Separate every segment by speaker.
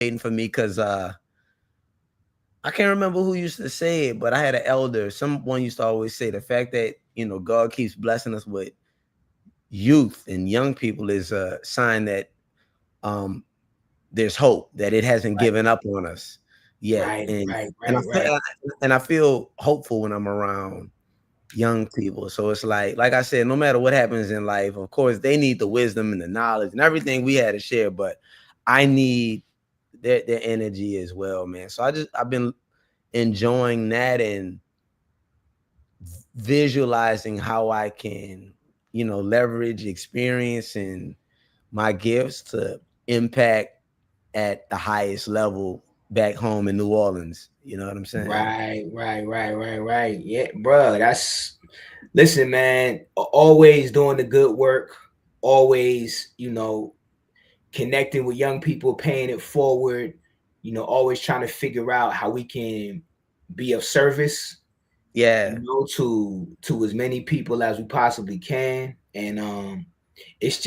Speaker 1: waiting for me because I can't remember who used to say it, but I had an elder. Someone used to always say the fact that God keeps blessing us with youth and young people is a sign that um there's hope, that it hasn't
Speaker 2: Right,
Speaker 1: given up on us yet.
Speaker 2: right,
Speaker 1: And
Speaker 2: right,
Speaker 1: and I
Speaker 2: right,
Speaker 1: feel
Speaker 2: right,
Speaker 1: and I feel hopeful when I'm around young people. So it's like I said, no matter what happens in life, of course, they need the wisdom and the knowledge and everything we had to share, but I need their energy as well, man. So I've been enjoying that and visualizing how I can, leverage experience and my gifts to impact at the highest level back home in New Orleans. You know what I'm saying?
Speaker 2: right, right, right, right, right. Yeah, bro. Listen, man. Always doing the good work. Always, connecting with young people, paying it forward. Always trying to figure out how we can be of service,
Speaker 1: Yeah.
Speaker 2: to as many people as we possibly can. And it's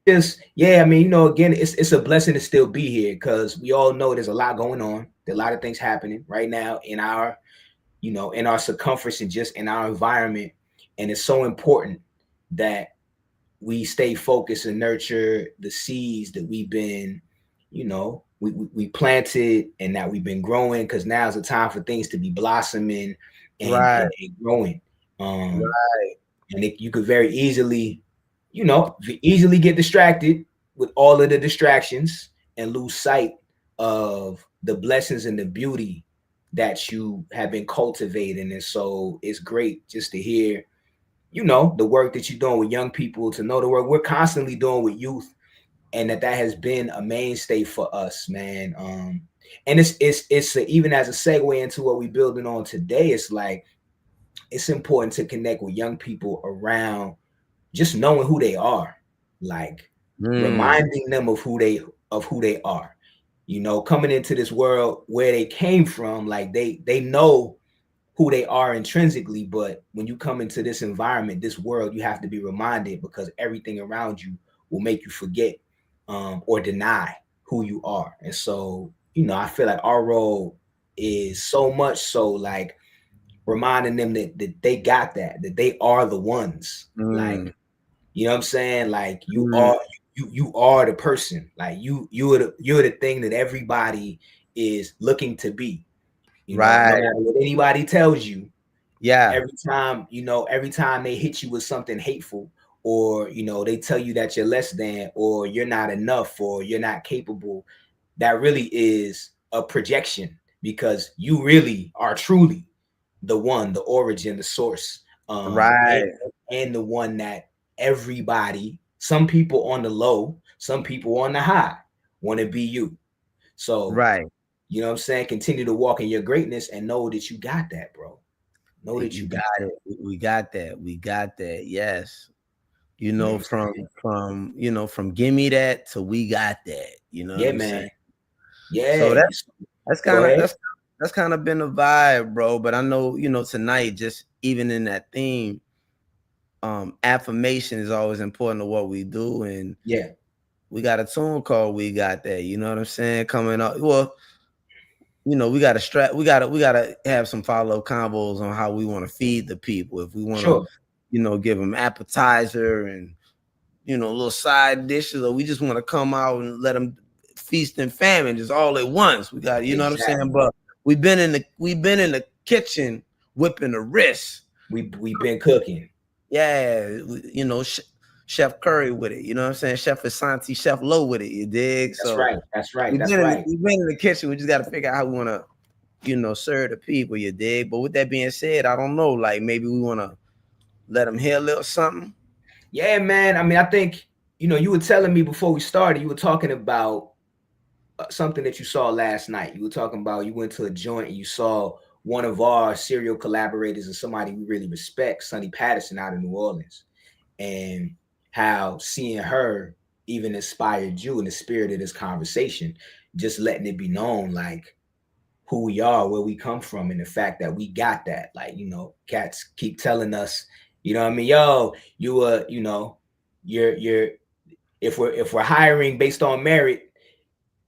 Speaker 2: just, yeah, I mean, again, it's a blessing to still be here because we all know there's a lot going on. There are a lot of things happening right now in our circumference and just in our environment. And it's so important that we stay focused and nurture the seeds that we've been, we planted and that we've been growing, because now's the time for things to be blossoming
Speaker 1: Right.
Speaker 2: and growing. Um,
Speaker 1: Right.
Speaker 2: and you could very easily, easily get distracted with all of the distractions and lose sight of the blessings and the beauty that you have been cultivating. And so it's great just to hear, the work that you're doing with young people, to know the work we're constantly doing with youth, and that has been a mainstay for us, man. And even as a segue into what we're building on today, it's like it's important to connect with young people around just knowing who they are, like
Speaker 1: Mm.
Speaker 2: reminding them of who they are. Coming into this world where they came from, like they know who they are intrinsically, but when you come into this environment, this world, you have to be reminded, because everything around you will make you forget, or deny who you are. And so, I feel like our role is so much so like reminding them that they got that they are the ones. Like,
Speaker 1: Mm.
Speaker 2: you know what I'm saying? Like
Speaker 1: Mm.
Speaker 2: you are the person. Like you're the thing that everybody is looking to be. No
Speaker 1: Right.
Speaker 2: matter what anybody tells you,
Speaker 1: Yeah.
Speaker 2: every time they hit you with something hateful, or they tell you that you're less than, or you're not enough, or you're not capable, that really is a projection, because you really are truly the one, the origin, the source, and
Speaker 1: Right.
Speaker 2: the one that everybody, some people on the low, some people on the high, want to be you. So,
Speaker 1: Right.
Speaker 2: you know what I'm saying? Continue to walk in your greatness and know that you got that, bro. Know that
Speaker 1: You
Speaker 2: you
Speaker 1: got
Speaker 2: got
Speaker 1: it.
Speaker 2: that.
Speaker 1: We got that. We got that. Yes.
Speaker 2: You know what I'm
Speaker 1: From
Speaker 2: saying?
Speaker 1: from gimme that to we got that. You know what
Speaker 2: Yeah,
Speaker 1: I'm saying?
Speaker 2: man. Yeah.
Speaker 1: So that's
Speaker 2: Go
Speaker 1: kind of
Speaker 2: ahead.
Speaker 1: that's kind of been a vibe, bro. But I know, tonight, just even in that theme, affirmation is always important to what we do. And
Speaker 2: Yeah.
Speaker 1: we got a tune called We Got That. You know what I'm saying? Coming up. Well, we gotta have some follow combos on how we want to feed the people. If we want to,
Speaker 2: Sure.
Speaker 1: give them appetizer and little side dishes, or we just want to come out and let them feast and famine just all at once. We got, you know what I'm saying?
Speaker 2: Exactly.
Speaker 1: But we've been in the kitchen whipping the wrist.
Speaker 2: We've been cooking.
Speaker 1: Yeah, Chef Curry with it. You know what I'm saying? Chef Asante, Chef Low with it. You dig?
Speaker 2: That's
Speaker 1: So
Speaker 2: right. That's right.
Speaker 1: we've
Speaker 2: That's
Speaker 1: been in
Speaker 2: right.
Speaker 1: we've been in the kitchen. We just got to figure out how we want to serve the people, you dig? But with that being said, I don't know, like maybe we want to let them hear a little something.
Speaker 2: Yeah, man. I mean, I think, you were telling me before we started, you were talking about something that you saw last night. You were talking about you went to a joint and you saw one of our serial collaborators and somebody we really respect, Sonny Patterson, out of New Orleans, and how seeing her even inspired you in the spirit of this conversation, just letting it be known, like, who we are, where we come from, and the fact that we got that. Like, cats keep telling us, you know what I mean? Yo, you're if we're hiring based on merit,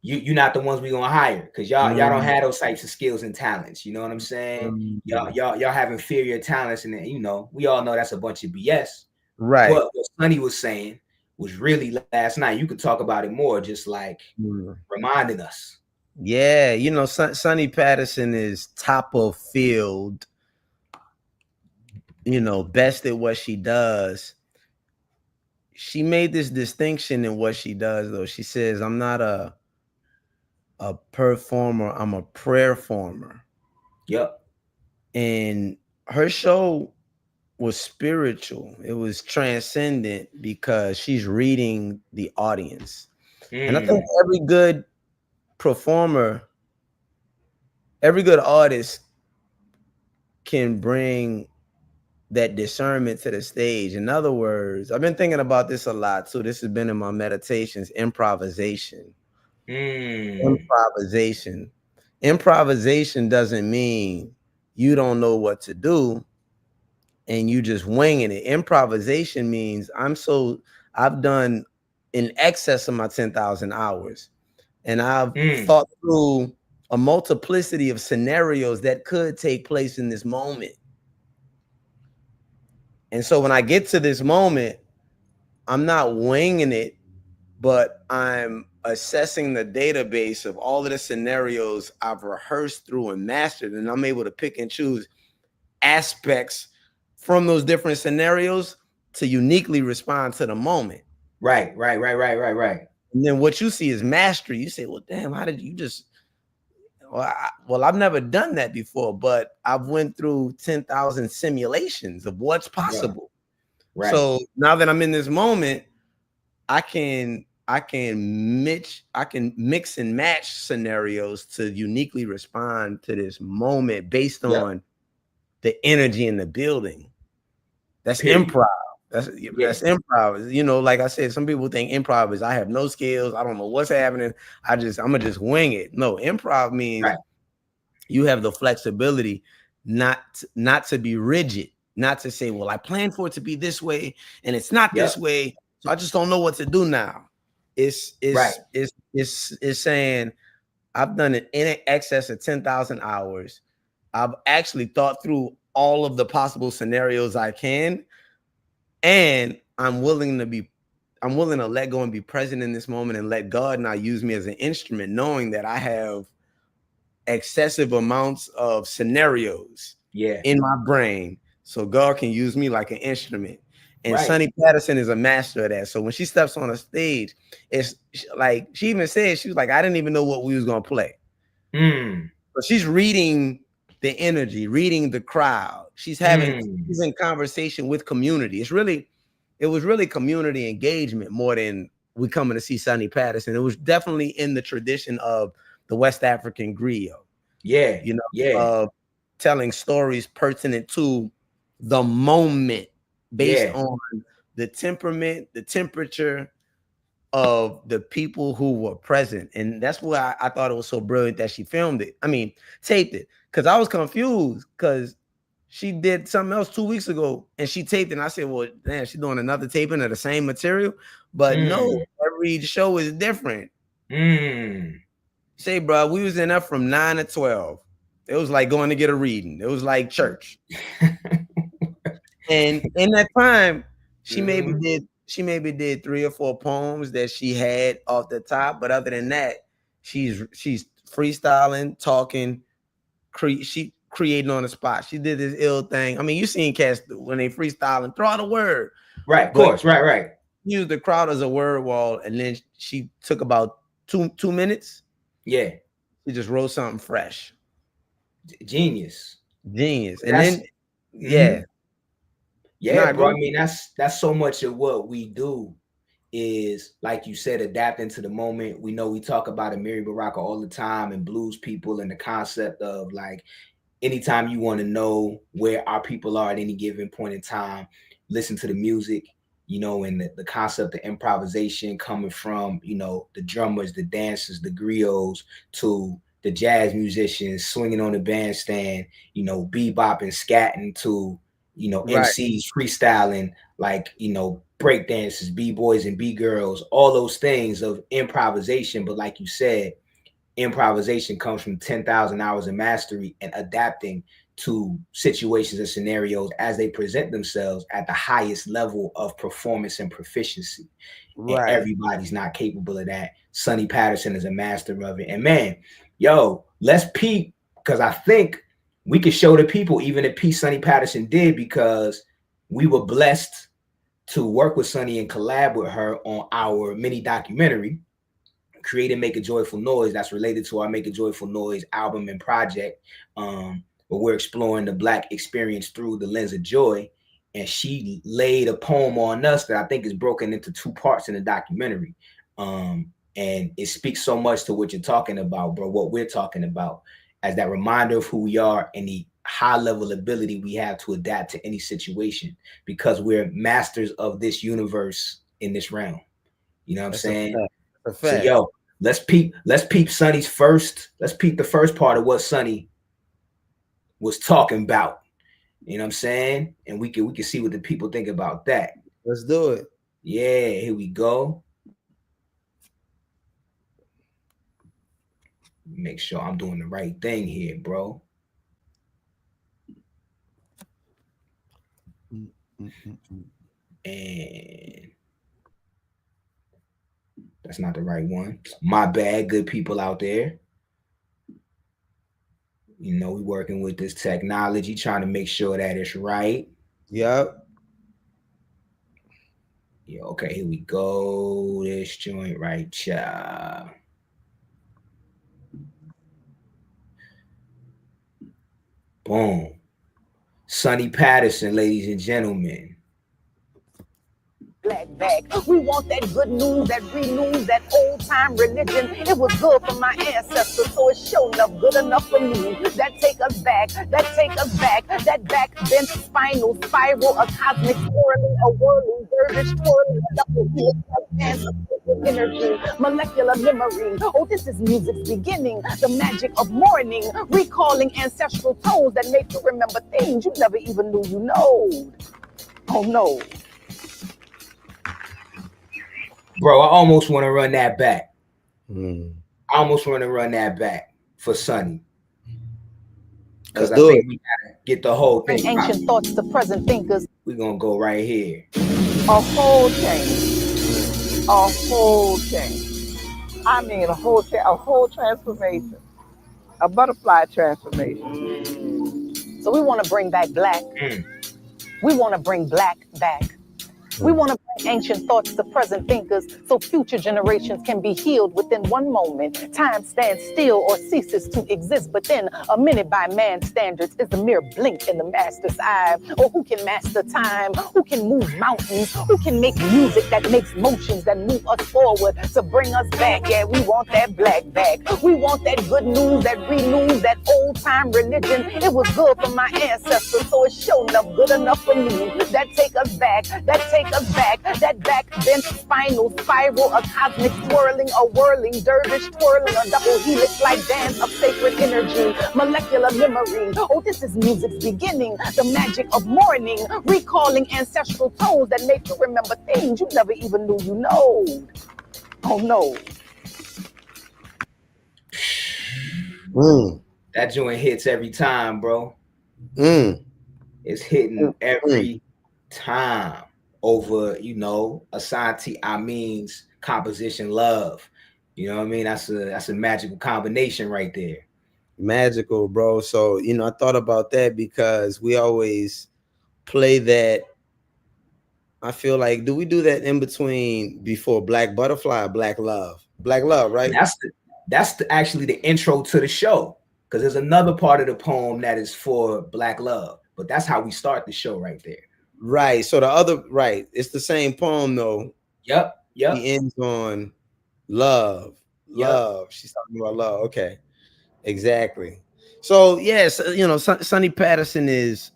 Speaker 2: you're not the ones we gonna hire because y'all don't have those types of skills and talents. You know what I'm saying? Y'all have inferior talents, and you know we all know that's a bunch of BS.
Speaker 1: Right.
Speaker 2: But what Sonny was saying was really last night. You could talk about it more, just like reminding us.
Speaker 1: Yeah, you know, Sonny Patterson is top of field. You know, best at what she does. She made this distinction in what she does, though. She says, "I'm not a performer. I'm a prayer former."
Speaker 2: Yep.
Speaker 1: And her show was spiritual. It was transcendent because she's reading the audience. And I think every good performer, every good artist can bring that discernment to the stage. In other words, I've been thinking about this a lot too. This has been in my meditations. Improvisation. Improvisation doesn't mean you don't know what to do and you just winging it. Improvisation means I've done in excess of my 10,000 hours, and I've thought through a multiplicity of scenarios that could take place in this moment. And so when I get to this moment, I'm not winging it, but I'm assessing the database of all of the scenarios I've rehearsed through and mastered, and I'm able to pick and choose aspects from those different scenarios to uniquely respond to the moment.
Speaker 2: Right.
Speaker 1: And then what you see is mastery. You say, well, damn, how did you just, well, I've never done that before, but I've went through 10,000 simulations of what's possible. Right. So now that I'm in this moment, I can mix and match scenarios to uniquely respond to this moment based on the energy in the building. That's improv. That's improv. You know, like I said, some people think improv is I have no skills. I don't know what's happening. I'm gonna just wing it. No, improv means you have the flexibility not to be rigid, not to say, well, I planned for it to be this way and it's not this way, so I just don't know what to do now. It's saying I've done it in excess of 10,000 hours. I've actually thought through all of the possible scenarios I can, and I'm willing to let go and be present in this moment and let God now use me as an instrument, knowing that I have excessive amounts of scenarios in my brain, so God can use me like an instrument. And Sonny Patterson is a master of that. So when she steps on a stage, it's like she even said, she was like, I didn't even know what we was gonna play. But she's reading the energy, reading the crowd. She's in conversation with community. It was really community engagement more than we coming to see Sonny Patterson. It was definitely in the tradition of the West African griot. Of telling stories pertinent to the moment based on the temperament, the temperature of the people who were present. And that's why I thought it was so brilliant that she filmed it. I mean, taped it. Because I was confused because she did something else 2 weeks ago and she taped it. And I said, well, damn, she's doing another taping of the same material. But no, every show is different. Say, bro, we was in there from 9 to 12. It was like going to get a reading. It was like church. And in that time, she maybe did 3 or 4 poems that she had off the top. But other than that, she's freestyling, talking, she creating on the spot. She did this ill thing. I mean, you seen cats when they freestyle and throw out a word.
Speaker 2: Right, of course, right.
Speaker 1: Use the crowd as a word wall, and then she took about two minutes.
Speaker 2: Yeah.
Speaker 1: She just wrote something fresh.
Speaker 2: Genius.
Speaker 1: And then
Speaker 2: bro. I mean, that's so much of what we do is, like you said, adapting to the moment. We know we talk about Amiri Baraka all the time and blues people and the concept of like anytime you want to know where our people are at any given point in time, listen to the music, and the concept of improvisation coming from, the drummers, the dancers, the griots, to the jazz musicians swinging on the bandstand, bebopping, scatting, to, MCs freestyling, like, break dancers, B-boys and B-girls, all those things of improvisation. But like you said, improvisation comes from 10,000 hours of mastery and adapting to situations and scenarios as they present themselves at the highest level of performance and proficiency. And everybody's not capable of that. Sonny Patterson is a master of it. And man, yo, let's peep, because I think we could show the people even the piece Sonny Patterson did, because we were blessed to work with Sonny and collab with her on our mini documentary, Create and Make a Joyful Noise, that's related to our Make a Joyful Noise album and project, where we're exploring the Black experience through the lens of joy. And she laid a poem on us that I think is broken into 2 parts in the documentary. And it speaks so much to what you're talking about, bro, what we're talking about, as that reminder of who we are and the high level ability we have to adapt to any situation, because we're masters of this universe in this realm. You know what I'm saying? So yo, let's peep Sonny's let's peep the first part of what Sonny was talking about. You know what I'm saying? And we can see what the people think about that.
Speaker 1: Let's do it.
Speaker 2: Yeah, here we go. Make sure I'm doing the right thing here, bro. And that's not the right one. My bad, good people out there. You know, we working with this technology, trying to make sure that it's right.
Speaker 1: Yep.
Speaker 2: Yeah, okay, here we go. This joint right here. Boom. Sonny Patterson, ladies and gentlemen.
Speaker 3: Black bag. We want that good news, that renews, that old time religion. It was good for my ancestors, so it's sure enough good enough for me. That take us back, that backbent spinal spiral, a cosmic swirling, a whirling, dervish twirling, a double helix, a dance of energy, molecular memory. Oh, this is music's beginning, the magic of morning, recalling ancestral tones that make you remember things you never even knew you know. Oh no.
Speaker 2: Bro, I almost want to run that back. I almost want to run that back for Sonny. Because I think we gotta get the whole thing.
Speaker 3: Ancient thoughts to present thinkers.
Speaker 2: We're gonna go right here.
Speaker 3: A whole change. A whole change. I mean a whole transformation. A butterfly transformation. So we want to bring back black. We want to bring black back. We want to bring ancient thoughts to present thinkers so future generations can be healed within one moment. Time stands still or ceases to exist, but then a minute by man's standards is a mere blink in the master's eye. Or who can master time? Who can move mountains? Who can make music that makes motions that move us forward to bring us back? Yeah, we want that black back. We want that good news, that renews, that old time religion. It was good for my ancestors, so it's sure enough good enough for me. That take us back, that backbent spinal spiral, a cosmic swirling, a whirling, dervish twirling, a double helix like dance of sacred energy, molecular memory. Oh, this is music's beginning, the magic of morning, recalling ancestral tones that make you remember things you never even knew you know. Oh no.
Speaker 2: That joint hits every time, bro. It's hitting every time. Over, you know, Asante Amin's composition Love. You know what I mean? That's a magical combination right there.
Speaker 1: Magical, bro. So, you know, I thought about that because we always play that. I feel like, do we do that in between before Black Butterfly or Black Love? Black Love, right?
Speaker 2: That's actually the intro to the show, because there's another part of the poem that is for Black Love, but that's how we start the show right there.
Speaker 1: Right. So the other, right. It's the same poem though.
Speaker 2: Yep.
Speaker 1: He ends on love. Love.
Speaker 2: Yep.
Speaker 1: She's talking about love. Okay. Exactly. So yes, you know, Sonny Patterson is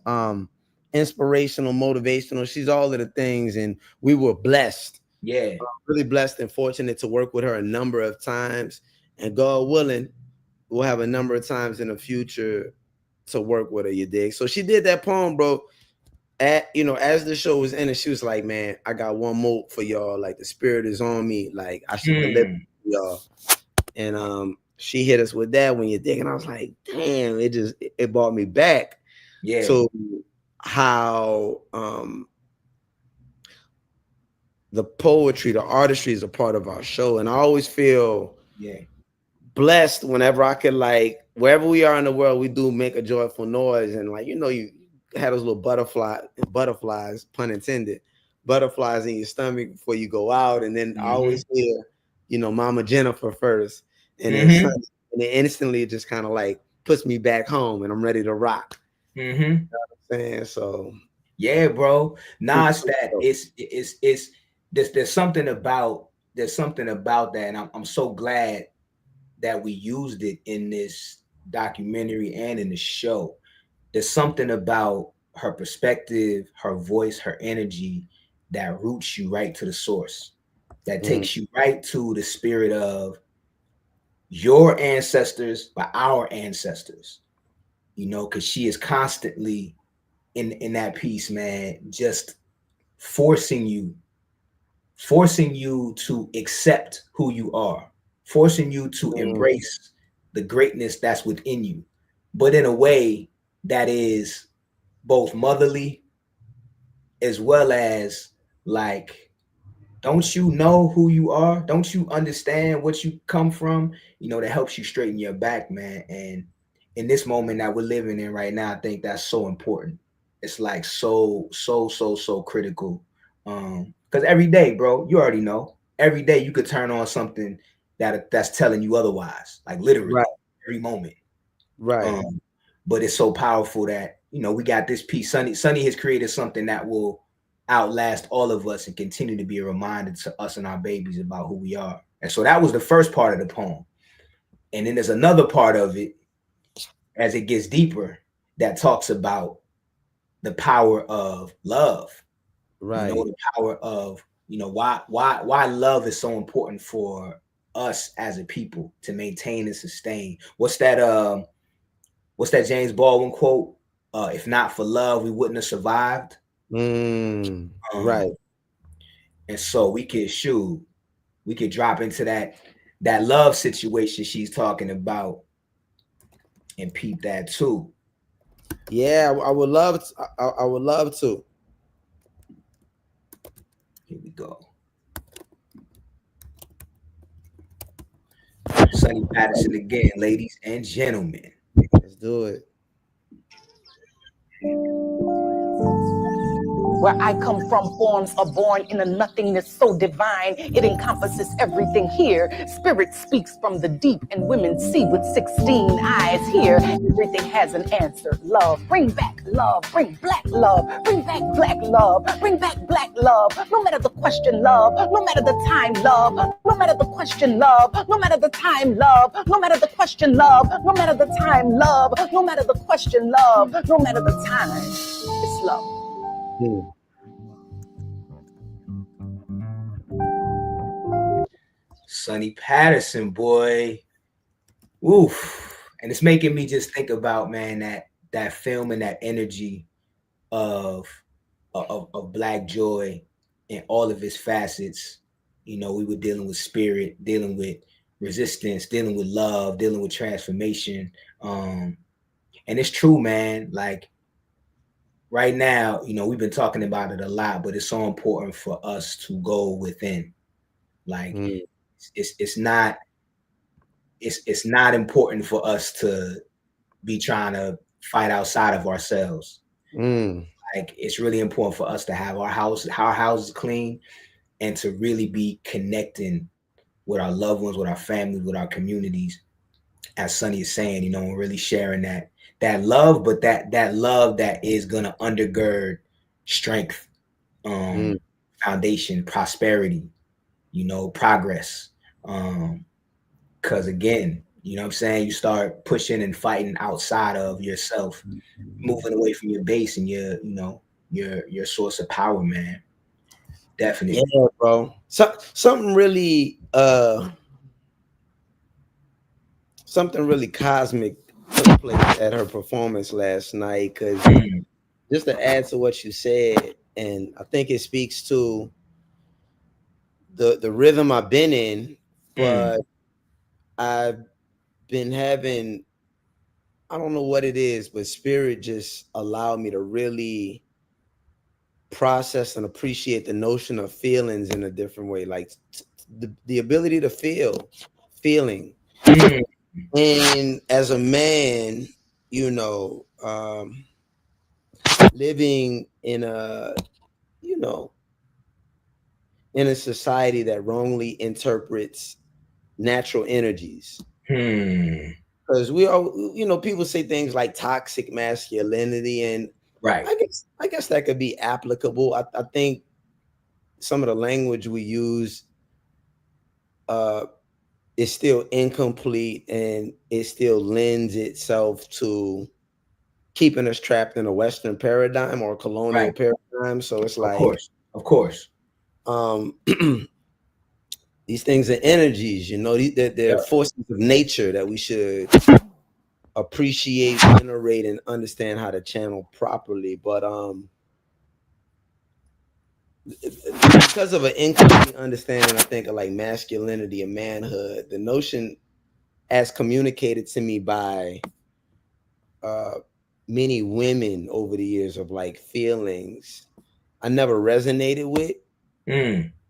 Speaker 1: inspirational, motivational. She's all of the things, and we were blessed.
Speaker 2: Yeah.
Speaker 1: Really blessed and fortunate to work with her a number of times. And God willing, we'll have a number of times in the future to work with her, you dig? So she did that poem, bro. As the show was ending, she was like, man, I got one more for y'all. Like, the spirit is on me. Like, I should deliver y'all. And she hit us with that when you're digging. I was like, damn, it brought me back to how the poetry, the artistry is a part of our show. And I always feel blessed whenever I could, like, wherever we are in the world, we do make a joyful noise. And like, you have those little butterflies, pun intended, butterflies in your stomach before you go out. And then I always hear, Mama Jennifer first. And then Sunny, and then instantly it just kind of like puts me back home and I'm ready to rock. You know what I'm saying? So
Speaker 2: yeah, bro. Nah, it's there's something about that, and I'm so glad that we used it in this documentary and in the show. There's something about her perspective, her voice, her energy that roots you right to the source, that takes you right to the spirit of your ancestors, by our ancestors, because she is constantly in that piece, man, just forcing you to accept who you are, forcing you to embrace the greatness that's within you, but in a way that is both motherly as well as like, don't you know who you are? Don't you understand what you come from? That helps you straighten your back, man. And in this moment that we're living in right now, I think that's so important. It's like so critical. Because every day, bro, you already know, every day you could turn on something that's telling you otherwise, like literally every moment.
Speaker 1: Right.
Speaker 2: But it's so powerful that, we got this piece. Sunny has created something that will outlast all of us and continue to be a reminder to us and our babies about who we are. And so that was the first part of the poem. And then there's another part of it as it gets deeper that talks about the power of love. Right. The power of, why love is so important for us as a people to maintain and sustain. What's that James Baldwin quote? If not for love, we wouldn't have survived.
Speaker 1: Right.
Speaker 2: And so we could drop into that love situation she's talking about and peep that too.
Speaker 1: Yeah, I would love to. I would love to.
Speaker 2: Here we go. Sonny Patterson again, ladies and gentlemen.
Speaker 1: Let's do it.
Speaker 4: Where I come from, forms are born in a nothingness so divine. It encompasses everything here. Spirit speaks from the deep, and women see with 16 eyes here. Everything has an answer. Love, bring back love. Bring black love. Bring back black love. Bring back black love. No matter the question, love. No matter the time, love. No matter the question, love. No matter the time, love. No matter the question, love. No matter the time, love. No matter the question, love. No matter the time, it's love.
Speaker 2: Sonny Patterson, boy. Oof. And it's making me just think about, man, that film and that energy of Black joy in all of its facets. We were dealing with spirit, dealing with resistance, dealing with love, dealing with transformation. And it's true, man. Like right now, we've been talking about it a lot, but it's so important for us to go within. Like it's not important for us to be trying to fight outside of ourselves. Like it's really important for us to have our houses clean and to really be connecting with our loved ones, with our families, with our communities, as Sonny is saying, and really sharing that love, but that love that is gonna undergird strength, foundation, prosperity, progress. Because again, what I'm saying, you start pushing and fighting outside of yourself, moving away from your base and your source of power, man. Definitely.
Speaker 1: Yeah, bro. Something really cosmic took place at her performance last night. Because just to add to what you said, and I think it speaks to the rhythm I've been in, but been having, I don't know what it is, but spirit just allowed me to really process and appreciate the notion of feelings in a different way. Like the ability to feeling. And as a man, you know, living in a, you know, in a society that wrongly interprets natural energies. Because we all, you know, people say things like toxic masculinity, and
Speaker 2: Right.
Speaker 1: I guess that could be applicable. I think some of the language we use is still incomplete, and it still lends itself to keeping us trapped in a Western paradigm or a colonial paradigm. So it's like,
Speaker 2: of course.
Speaker 1: These things are energies, you know, they're forces of nature that we should appreciate, venerate, and understand how to channel properly. But because of an incomplete understanding, I think, of like masculinity and manhood, the notion as communicated to me by many women over the years of like feelings, I never resonated with,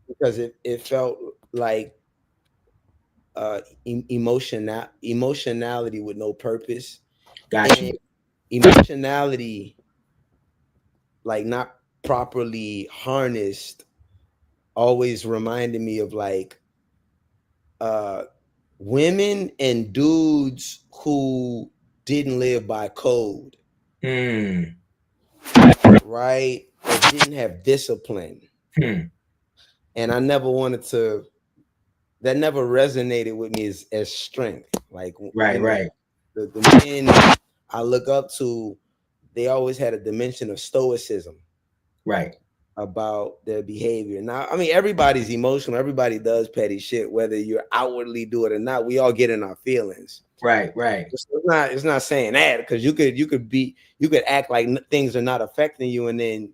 Speaker 1: because it felt like emotionality with no purpose.
Speaker 2: Gotcha.
Speaker 1: Emotionality, like not properly harnessed, always reminded me of like women and dudes who didn't live by code, right? Or didn't have discipline. And I never wanted to, that never resonated with me as strength. Like,
Speaker 2: right.
Speaker 1: The men I look up to, they always had a dimension of stoicism,
Speaker 2: right,
Speaker 1: about their behavior. Now, I mean, everybody's emotional. Everybody does petty shit, whether you outwardly do it or not. We all get in our feelings.
Speaker 2: Right.
Speaker 1: It's not saying that, because you could act like things are not affecting you, and then,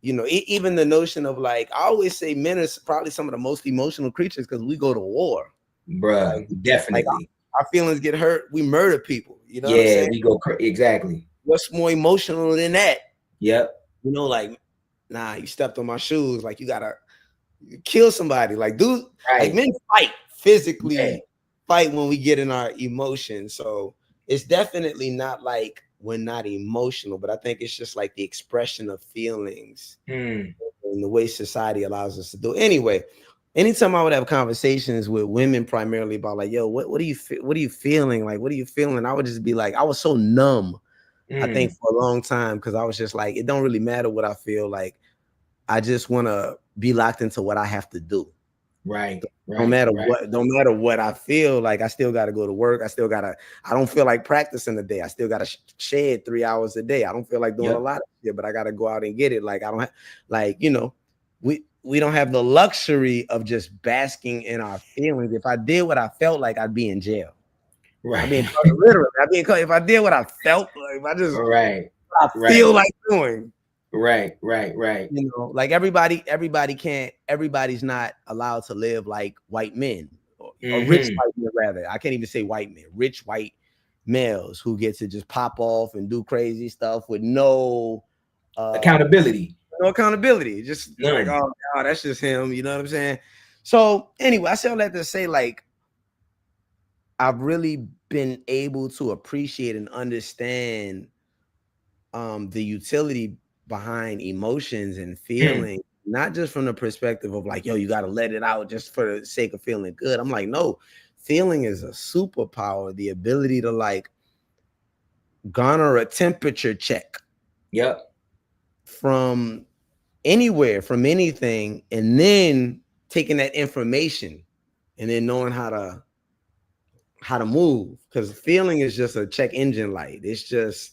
Speaker 1: you know, even the notion of like, I always say men are probably some of the most emotional creatures because we go to war.
Speaker 2: Bruh,
Speaker 1: like,
Speaker 2: definitely.
Speaker 1: Like our feelings get hurt. We murder people. You know what I'm saying?
Speaker 2: We go exactly.
Speaker 1: What's more emotional than that?
Speaker 2: Yep.
Speaker 1: You know, like, nah, you stepped on my shoes. Like, you gotta kill somebody. Like, dude, like men fight physically, fight when we get in our emotions. So it's definitely not like we're not emotional, but I think it's just like the expression of feelings and the way society allows us to do. Anyway, anytime I would have conversations with women, primarily about like, yo, what are you feeling? Like, what are you feeling? I would just be like, I was so numb, I think, for a long time, because I was just like, it don't really matter what I feel. Like, I just want to be locked into what I have to do.
Speaker 2: Right.
Speaker 1: No matter what I feel, like, I still got to go to work. I don't feel like practicing a day. I still got to shed 3 hours a day. I don't feel like doing a lot of shit, but I got to go out and get it. Like, I don't have, like, you know, we don't have the luxury of just basking in our feelings. If I did what I felt like, I'd be in jail.
Speaker 2: Right.
Speaker 1: I mean, literally, if I did what I felt like, if I just I feel like doing.
Speaker 2: Right.
Speaker 1: You know, like everybody's not allowed to live like white men or rich white men, rather. I can't even say white men, rich white males who get to just pop off and do crazy stuff with no
Speaker 2: accountability.
Speaker 1: No accountability. Just like, oh God, that's just him. You know what I'm saying? So anyway, I say all that to say, like, I've really been able to appreciate and understand the utility behind emotions and feeling, not just from the perspective of like, yo, you got to let it out just for the sake of feeling good. I'm like, no, feeling is a superpower, the ability to like garner a temperature check.
Speaker 2: Yep.
Speaker 1: From anywhere, from anything, and then taking that information and then knowing how to move, because feeling is just a check engine light. It's just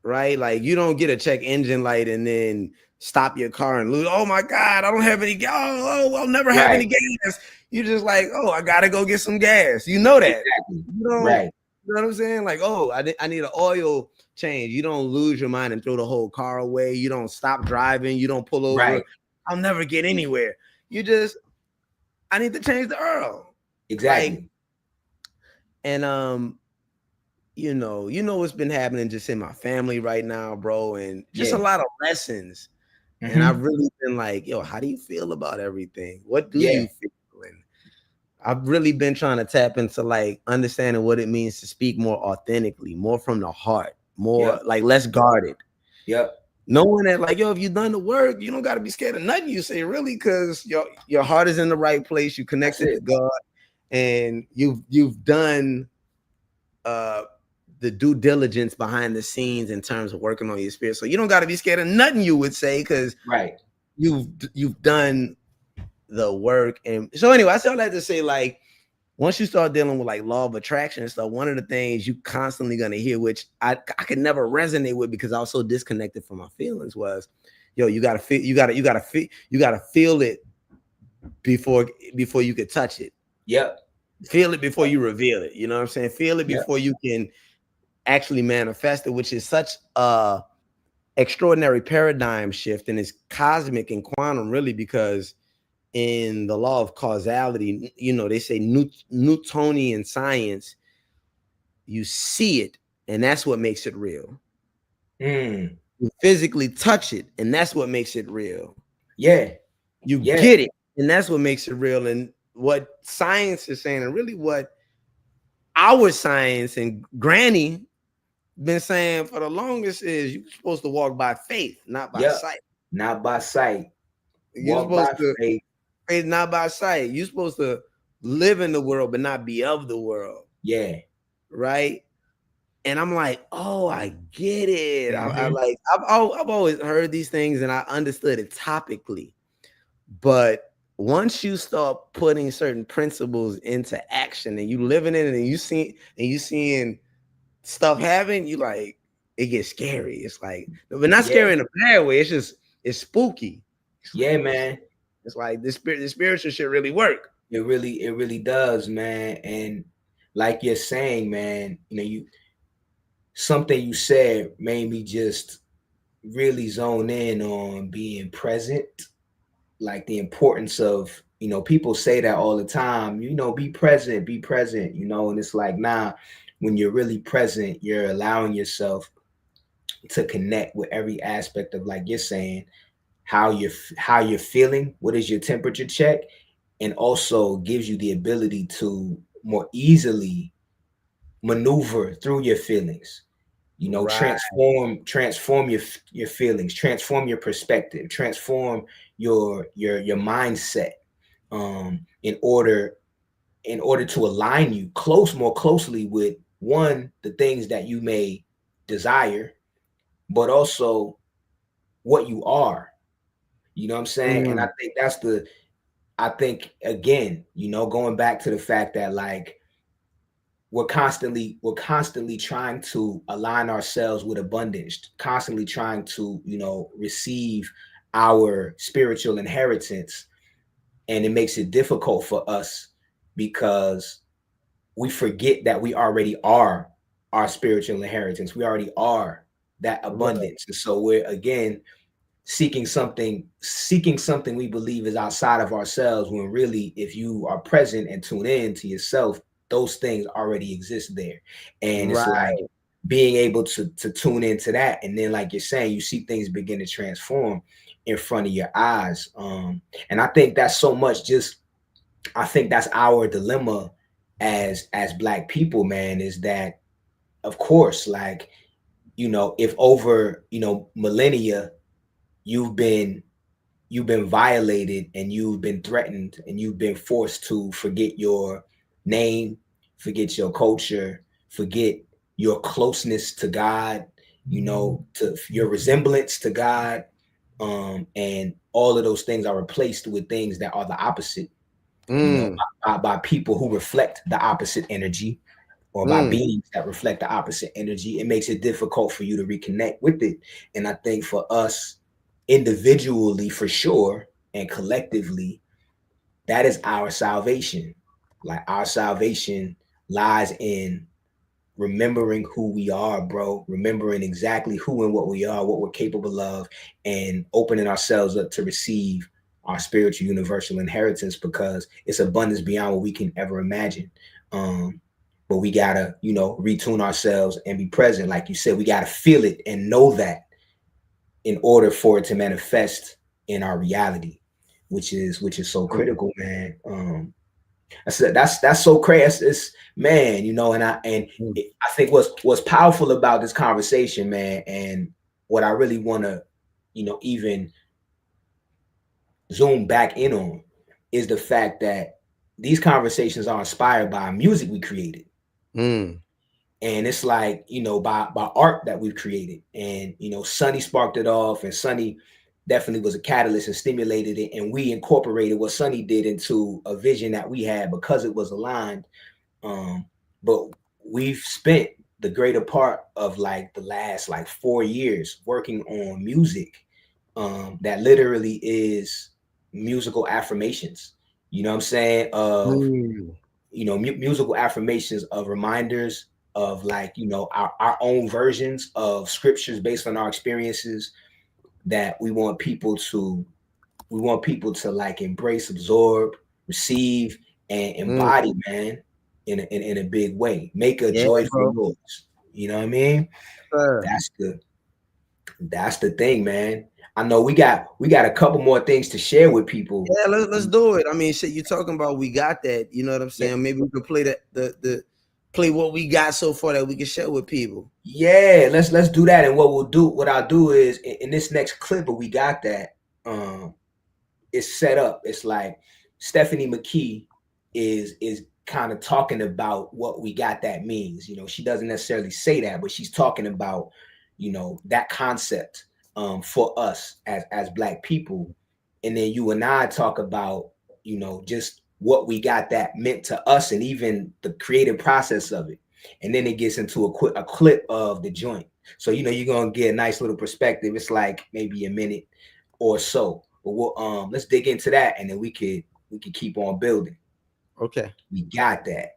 Speaker 1: right. Like, you don't get a check engine light and then stop your car and lose. Oh my God, I don't have any gas. I'll never have any gas. You just like, oh, I gotta go get some gas. You know that.
Speaker 2: Exactly.
Speaker 1: You know what I'm saying? Like, oh, I need an oil change. You don't lose your mind and throw the whole car away. You don't stop driving. You don't pull over. I'll never get anywhere. You just, I need to change the oil.
Speaker 2: Exactly.
Speaker 1: And you know what's been happening just in my family right now, bro, and just a
Speaker 2: Yeah.
Speaker 1: lot of lessons. And I've
Speaker 2: Mhm.
Speaker 1: really been like, yo, how do you feel about everything? What do
Speaker 2: Yeah.
Speaker 1: you feel? And I've really been trying to tap into like understanding what it means to speak more authentically, more from the heart, more
Speaker 2: Yep.
Speaker 1: like less guarded.
Speaker 2: Yep.
Speaker 1: Knowing that, like, yo, if you've done the work, you don't got to be scared of nothing you say, really, because your heart is in the right place. You
Speaker 2: That's
Speaker 1: connected to
Speaker 2: it.
Speaker 1: God, and you've done uh the due diligence behind the scenes in terms of working on your spirit. So you don't got to be scared of nothing you would say, because
Speaker 2: Right.
Speaker 1: you've done the work. And so anyway, I still like to say, like, once you start dealing with like law of attraction and stuff, one of the things you constantly gonna hear, which I could never resonate with because I was so disconnected from my feelings, was, yo, you gotta feel, you gotta feel it before you could touch it.
Speaker 2: Yep.
Speaker 1: Feel it before you reveal it. You know what I'm saying? Feel it
Speaker 2: Yep.
Speaker 1: before you can actually manifest it, which is such a extraordinary paradigm shift, and it's cosmic and quantum, really, because in the law of causality, they say Newtonian science, you see it, and that's what makes it real.
Speaker 2: Mm.
Speaker 1: You physically touch it, and that's what makes it real.
Speaker 2: Yeah.
Speaker 1: You
Speaker 2: Yeah.
Speaker 1: get it, and that's what makes it real. And what science is saying, and really what our science and Granny been saying for the longest, is you're supposed to walk by faith, not by
Speaker 2: Yep.
Speaker 1: sight.
Speaker 2: Not by sight.
Speaker 1: You're
Speaker 2: Walk
Speaker 1: supposed
Speaker 2: by
Speaker 1: to
Speaker 2: faith.
Speaker 1: faith, not by sight. You're supposed to live in the world, but not be of the world,
Speaker 2: Yeah.
Speaker 1: right? And I'm like, oh, I get it.
Speaker 2: Mhm.
Speaker 1: I've always heard these things and I understood it topically, but once you start putting certain principles into action and you living in it, and you seeing stuff happen, you like, it gets scary. It's like, but not
Speaker 2: Yeah.
Speaker 1: scary in a bad way. It's spooky. It's like,
Speaker 2: Yeah,
Speaker 1: oh,
Speaker 2: man.
Speaker 1: it's like the spiritual shit really work.
Speaker 2: It really does, man. And like you're saying, man, something you said made me just really zone in on being present, like the importance of, people say that all the time, be present, and it's like, nah, when you're really present, you're allowing yourself to connect with every aspect of, like you're saying, how you're feeling, what is your temperature check, and also gives you the ability to more easily maneuver through your feelings,
Speaker 1: Right.
Speaker 2: transform your feelings, transform your perspective, transform your mindset, in order to align you more closely with, one, the things that you may desire, but also what you are. You know what I'm saying? And I
Speaker 1: Mm,
Speaker 2: think I think, again, going back to the fact that, like, we're constantly trying to align ourselves with abundance, constantly trying to, receive our spiritual inheritance. And it makes it difficult for us because we forget that we already are our spiritual inheritance. We already are that
Speaker 1: right.
Speaker 2: abundance. And so we're, again, seeking something we believe is outside of ourselves, when really, if you are present and tune in to yourself, those things already exist there. And it's like
Speaker 1: Right.
Speaker 2: being able to tune into that, and then, like you're saying, you see things begin to transform in front of your eyes. And I think that's so much just, I think that's our dilemma as Black people, man, is that, of course, like, if over, millennia, you've been violated, and you've been threatened, and you've been forced to forget your name, forget your culture, forget your closeness to God, to your resemblance to God, and all of those things are replaced with things that are the opposite,
Speaker 1: Mm,
Speaker 2: by people who reflect the opposite energy, or by
Speaker 1: mm.
Speaker 2: beings that reflect the opposite energy. It makes it difficult for you to reconnect with it. And I think for us individually, for sure, and collectively, that is our salvation. Like, our salvation lies in remembering who we are, bro, remembering exactly who and what we are, what we're capable of, and opening ourselves up to receive our spiritual universal inheritance, because it's abundance beyond what we can ever imagine. but we gotta, you know, retune ourselves and be present. Like you said, we gotta feel it and know that in order for it to manifest in our reality, which is so critical, man. That's so crazy. It's man, you know, and I think what's powerful about this conversation, man, and what I really want to, you know, even zoom back in on is the fact that these conversations are inspired by music we created. And it's like, you know, by art that we've created. And, you know, Sonny sparked it off, and Sonny definitely was a catalyst and stimulated it. And we incorporated what Sonny did into a vision that we had because it was aligned. But we've spent the greater part of like the last like 4 years working on music that literally is musical affirmations. You know what I'm saying? Of, you know, musical affirmations of reminders of like, you know, our own versions of scriptures based on our experiences that we want people to like embrace, absorb, receive, and embody, man, in a big way. Make a joyful noise. You know what I mean? That's the thing, man. I know we got a couple more things to share with people.
Speaker 1: Yeah, let's do it. I mean, shit, you're talking about we got that. You know what I'm saying? Yeah. Maybe we could play the play what we got so far that we can share with people.
Speaker 2: Yeah, let's do that. And what I'll do is in this next clip, but we got that. It's set up. It's like Stephanie McKee is kind of talking about what we got that means. You know, she doesn't necessarily say that, but she's talking about, you know, that concept for us as Black people. And then you and I talk about, you know, just what we got that meant to us and even the creative process of it. And then it gets into a clip of the joint. So, you know, you're going to get a nice little perspective. It's like maybe a minute or so, but we'll, let's dig into that. And then we could keep on building.
Speaker 1: Okay.
Speaker 2: We got that.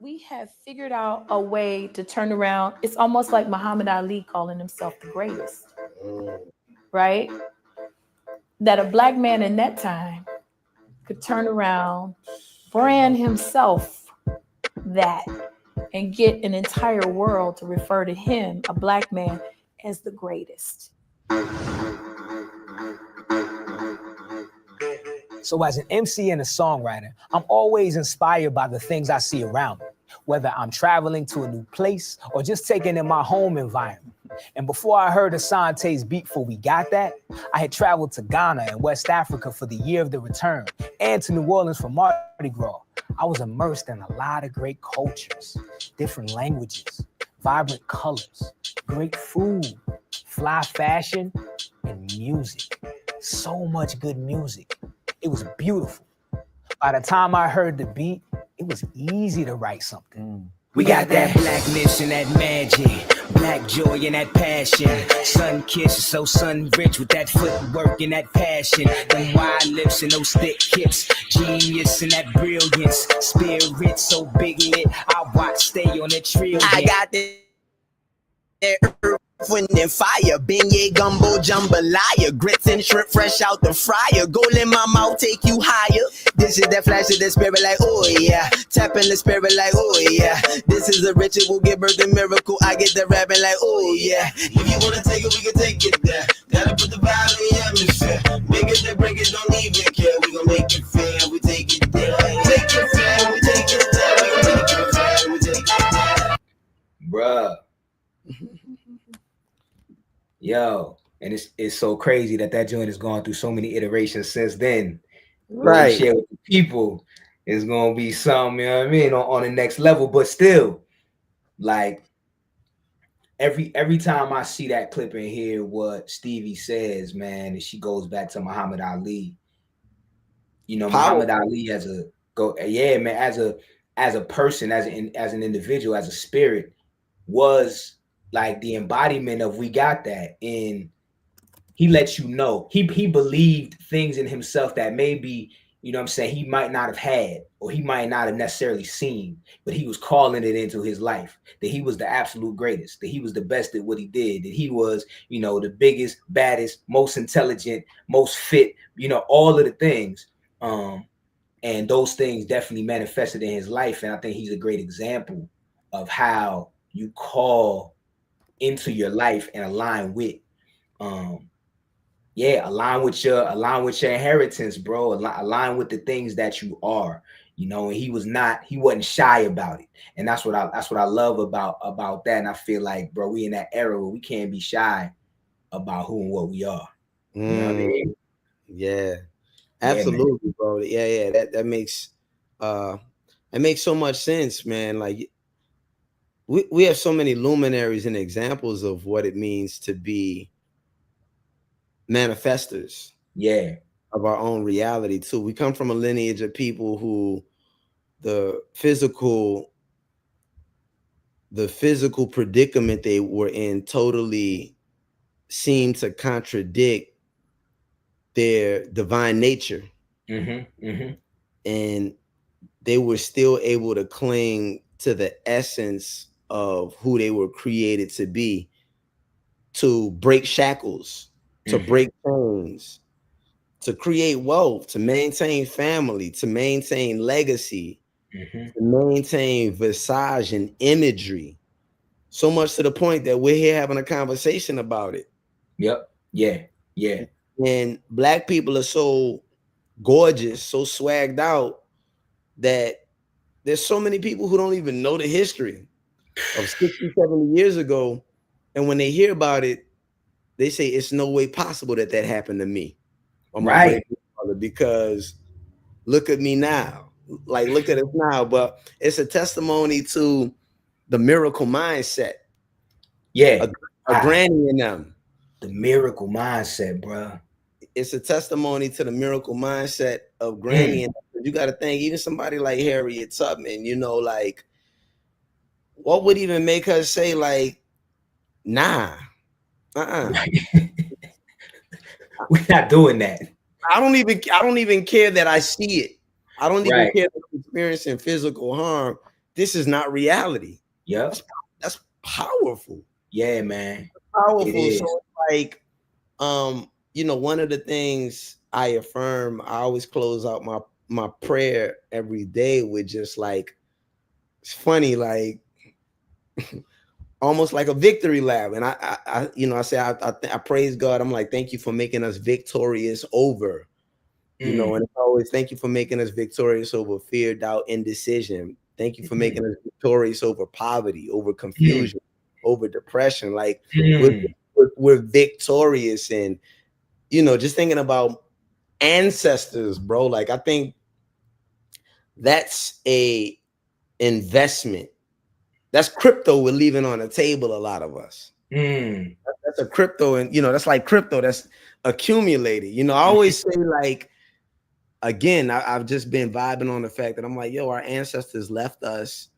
Speaker 5: We have figured out a way to turn around. It's almost like Muhammad Ali calling himself the greatest, right? That a Black man in that time could turn around, brand himself that, and get an entire world to refer to him, a Black man, as the greatest.
Speaker 6: So as an MC and a songwriter, I'm always inspired by the things I see around me, whether I'm traveling to a new place or just taking in my home environment. And before I heard Asante's beat for We Got That, I had traveled to Ghana and West Africa for the Year of the Return and to New Orleans for Mardi Gras. I was immersed in a lot of great cultures, different languages, vibrant colors, great food, fly fashion, and music. So much good music. It was beautiful. By the time I heard the beat, it was easy to write something.
Speaker 7: We got that blackness and that magic, Black joy and that passion. Sun kiss, so sun rich with that footwork and that passion. Them wide lips and those thick hips, genius and that brilliance. Spirit so big lit, I watch stay on that trail.
Speaker 8: I got that wind and fire, beignet, gumbo, jambalaya, grits and shrimp fresh out the fryer. Gold in my mouth, take you higher. This is that flash of the spirit, like oh yeah. Tapping the spirit, like oh yeah. This is a ritual, give birth to miracle. I get the rapping, like oh yeah. If you wanna take it, we can take it there. Gotta put the vibe in the atmosphere. Make it, then break it, don't even care. We gon' make it fair, we take it there. Take it fair, we take it there. We gon' take it fair, we take it there.
Speaker 2: Bruh. Yo, and it's so crazy that joint has gone through so many iterations since then.
Speaker 1: Right.
Speaker 2: Share with the people is gonna be something, you know what I mean, on the next level. But still, like every time I see that clip and hear what Stevie says, man, and she goes back to Muhammad Ali. You know, Muhammad Ali as a person, as an individual, as a spirit, was like the embodiment of we got that. And he lets you know he believed things in himself that maybe you know what I'm saying, he might not have had, or he might not have necessarily seen, but he was calling it into his life, that he was the absolute greatest, that he was the best at what he did, that he was, you know, the biggest, baddest, most intelligent, most fit, you know, all of the things. And those things definitely manifested in his life. And I think he's a great example of how you call into your life and align with, align with your inheritance, bro. Align with the things that you are, you know. And he wasn't shy about it. And that's what I love about that. And I feel like, bro, we in that era where we can't be shy about who and what we are. You know what I mean?
Speaker 1: Yeah. Absolutely, bro. Yeah. That makes so much sense, man. Like we have so many luminaries and examples of what it means to be manifestors of our own reality too. We come from a lineage of people who the physical predicament they were in totally seemed to contradict their divine nature. And they were still able to cling to the essence of who they were created to be, to break shackles, to break chains, to create wealth, to maintain family, to maintain legacy, to maintain visage and imagery. So much to the point that we're here having a conversation about it.
Speaker 2: Yeah.
Speaker 1: And Black people are so gorgeous, so swagged out, that there's so many people who don't even know the history of 60, 70 years ago. And when they hear about it, they say it's no way possible that happened to me or my grandfather, because look at me now. Like, look at us now. But it's a testimony to the miracle mindset. A granny in them.
Speaker 2: The miracle mindset, bro.
Speaker 1: It's a testimony to the miracle mindset of granny. And you got to think, even somebody like Harriet Tubman, you know, like, what would even make her say, like, nah,
Speaker 2: we're not doing that.
Speaker 1: I don't even care that I see it. I don't even care that I'm experiencing physical harm. This is not reality. That's powerful.
Speaker 2: Yeah, man.
Speaker 1: Powerful. So like, you know, one of the things I affirm, I always close out my prayer every day with just like, it's funny, like almost like a victory lap. And I you know, I say, I praise God. I'm like, thank you for making us victorious over, you know, and it's always, thank you for making us victorious over fear, doubt, indecision. Thank you for making us victorious over poverty, over confusion, over depression. Like we're victorious. And, you know, just thinking about ancestors, bro, like I think that's a investment. That's crypto we're leaving on the table, a lot of us. That's a crypto, and you know, that's like crypto that's accumulated. You know, I always say, like, again, I've just been vibing on the fact that I'm like, yo, our ancestors left us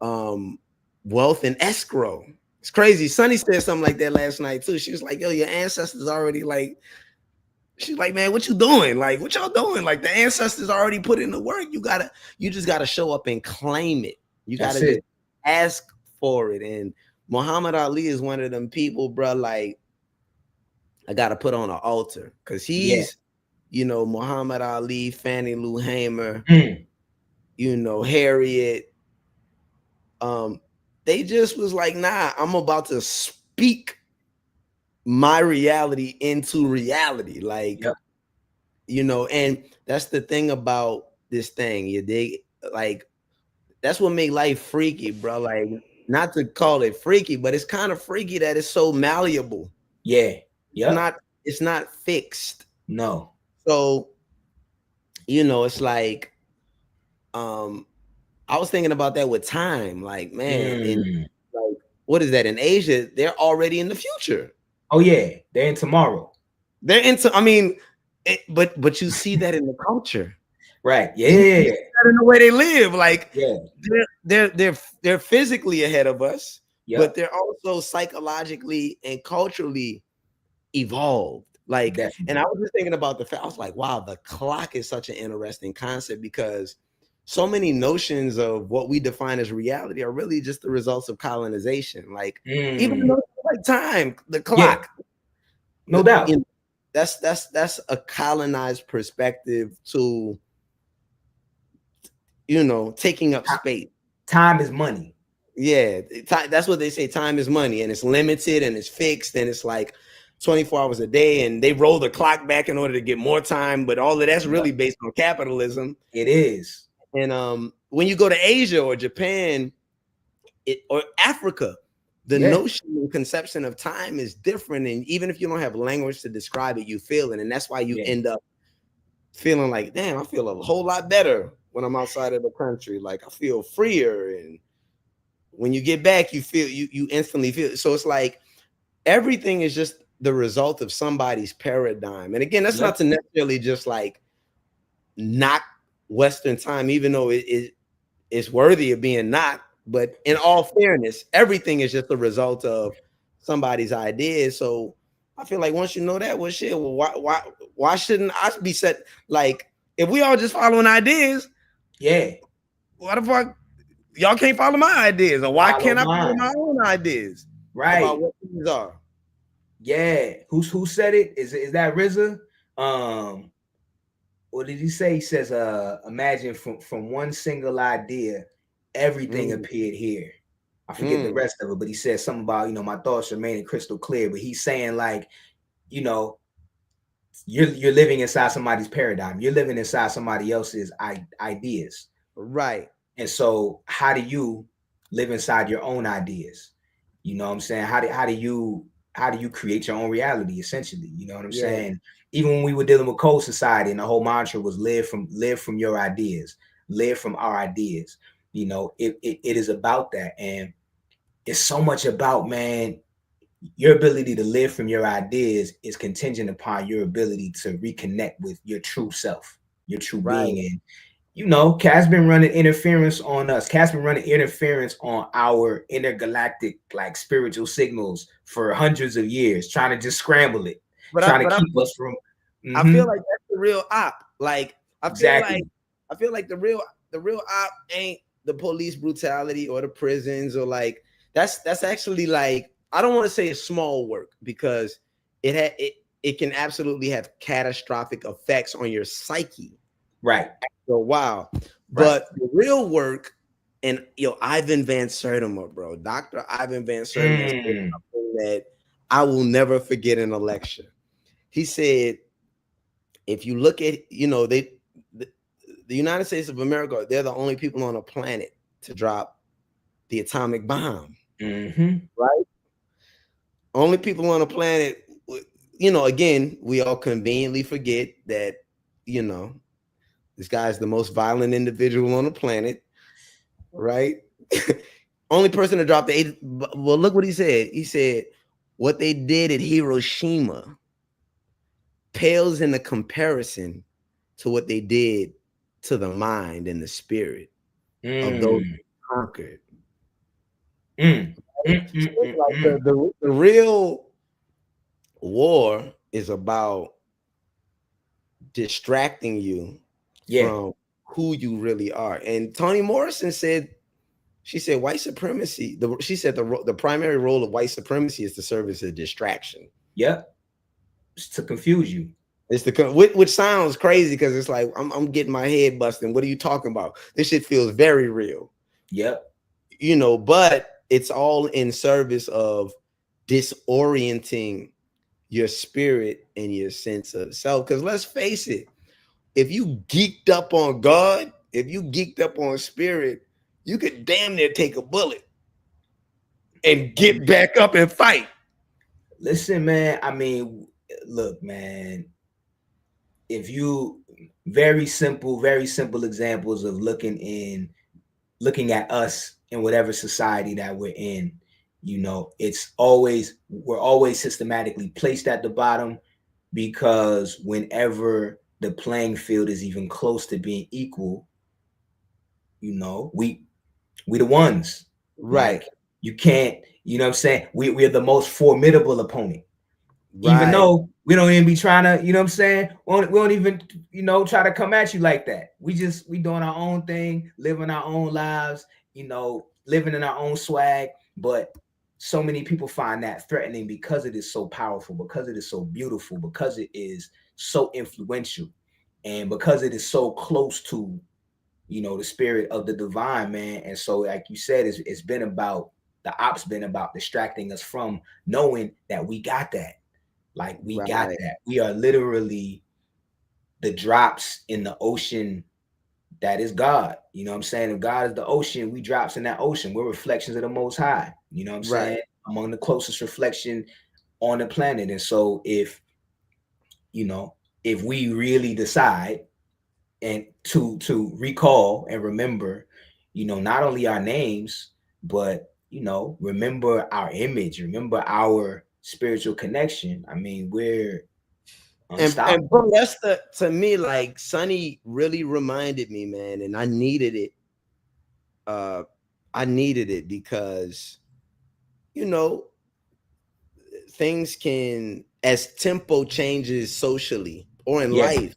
Speaker 1: wealth in escrow. It's crazy. Sonny said something like that last night too. She was like, yo, your ancestors already, like, she's like, man, what you doing? Like, what y'all doing? Like, the ancestors already put in the work. You just gotta show up and claim it. You gotta just ask for it. And Muhammad Ali is one of them people, bro, like, I gotta put on an altar, because he's, you know, Muhammad Ali, Fannie Lou Hamer, you know, Harriet. They just was like, nah, I'm about to speak my reality into reality. Like, you know, and that's the thing about this thing. You dig? Like, that's what make life freaky, bro. Like, not to call it freaky, but it's kind of freaky that it's so malleable. It's not fixed.
Speaker 2: No.
Speaker 1: So, you know, it's like, I was thinking about that with time. Like, man, in, like, what is that? In Asia, they're already in the future.
Speaker 2: Oh yeah, they're in tomorrow.
Speaker 1: They're into, I mean, but you see that in the culture.
Speaker 2: Right. Yeah.
Speaker 1: In the way they live, like, they're physically ahead of us, but they're also psychologically and culturally evolved. Like,
Speaker 2: Definitely.
Speaker 1: and I was just thinking about the fact, I was like, wow, the clock is such an interesting concept because so many notions of what we define as reality are really just the results of colonization. Like, even though like time, the clock,
Speaker 2: no doubt.
Speaker 1: You know, that's a colonized perspective to, you know, taking up space.
Speaker 2: Time is money.
Speaker 1: Yeah, that's what they say. Time is money, and it's limited and it's fixed, and it's like 24 hours a day, and they roll the clock back in order to get more time. But all of that's really based on capitalism.
Speaker 2: It is.
Speaker 1: And when you go to Asia or Japan, or Africa, the notion and conception of time is different. And even if you don't have language to describe it, you feel it, and that's why you end up feeling like, damn, I feel a whole lot better when I'm outside of the country. Like I feel freer, and when you get back, you feel you instantly feel it. So it's like everything is just the result of somebody's paradigm. And again, that's not to necessarily just like knock Western time, even though it's worthy of being knocked. But in all fairness, everything is just a result of somebody's ideas. So I feel like once you know that, well, shit, well, why shouldn't I be set? Like, if we all just following ideas, why the fuck y'all can't follow my ideas? Or why can't I follow my own ideas?
Speaker 2: Right.
Speaker 1: About what things are.
Speaker 2: Yeah. Who said it? Is that RZA? What did he say? He says, imagine from one single idea, everything appeared here. I forget the rest of it, but he said something about, you know, my thoughts remaining crystal clear. But he's saying, like, you know, you're living inside somebody's paradigm. You're living inside somebody else's ideas.
Speaker 1: Right.
Speaker 2: And so how do you live inside your own ideas? You know what I'm saying? How do you create your own reality, essentially? You know what I'm saying? Even when we were dealing with cold society, and the whole mantra was live from your ideas, live from our ideas. You know, it is about that. And it's so much about, man, your ability to live from your ideas is contingent upon your ability to reconnect with your true self, your true being. And, you know, Cat's been running interference on us. Cat's been running interference on our intergalactic, like, spiritual signals for hundreds of years, trying to just scramble it, trying to keep us from.
Speaker 1: I feel like that's the real op. Like, I feel like the real op ain't the police brutality or the prisons, or like that's actually, like, I don't want to say it's small work, because it can absolutely have catastrophic effects on your psyche.
Speaker 2: Right.
Speaker 1: So wow. But the real work, and Ivan Van Sertima, bro, Dr. Ivan Van Sertima said something that I will never forget in a lecture. He said, if you look at, you know, the United States of America, they're the only people on the planet to drop the atomic bomb. Right? Only people on the planet, you know, again, we all conveniently forget that, you know, this guy is the most violent individual on the planet, right? Only person to drop well, look what he said. He said, what they did at Hiroshima pales in the comparison to what they did to the mind and the spirit of those who conquered. Like the real war is about distracting you from who you really are. And Toni Morrison said, she said white supremacy, she said the primary role of white supremacy is to serve as a distraction.
Speaker 2: It's to confuse you.
Speaker 1: It's which sounds crazy, because it's like I'm getting my head busting. What are you talking about? This shit feels very real. You know, but it's all in service of disorienting your spirit and your sense of self. Because let's face it, if you geeked up on God, if you geeked up on spirit, you could damn near take a bullet and get back up and fight.
Speaker 2: Listen, man, I mean, look, man, if you very simple examples of looking at us in whatever society that we're in, you know, we're always systematically placed at the bottom, because whenever the playing field is even close to being equal, you know, we the ones,
Speaker 1: right?
Speaker 2: Like, you can't, you know what I'm saying? We're the most formidable opponent. Right. We don't even be trying to, you know what I'm saying? We don't even, you know, try to come at you like that. We doing our own thing, living our own lives, you know, living in our own swag. But so many people find that threatening because it is so powerful, because it is so beautiful, because it is so influential, and because it is so close to, you know, the spirit of the divine, man. And so, like you said, it's been about, the ops been about distracting us from knowing that we got that. Like we got that. We are literally the drops in the ocean that is God. You know what I'm saying? If God is the ocean, we drops in that ocean. We're reflections of the Most High. You know what I'm saying? Among the closest reflection on the planet. And so if, you know, if we really decide and to recall and remember, you know, not only our names, but, you know, remember our image, remember our spiritual connection. I mean, we're unstoppable.
Speaker 1: And bro, that's to me, like, Sonny really reminded me, man, and I needed it. I needed it because, you know, things can, as tempo changes socially or in life.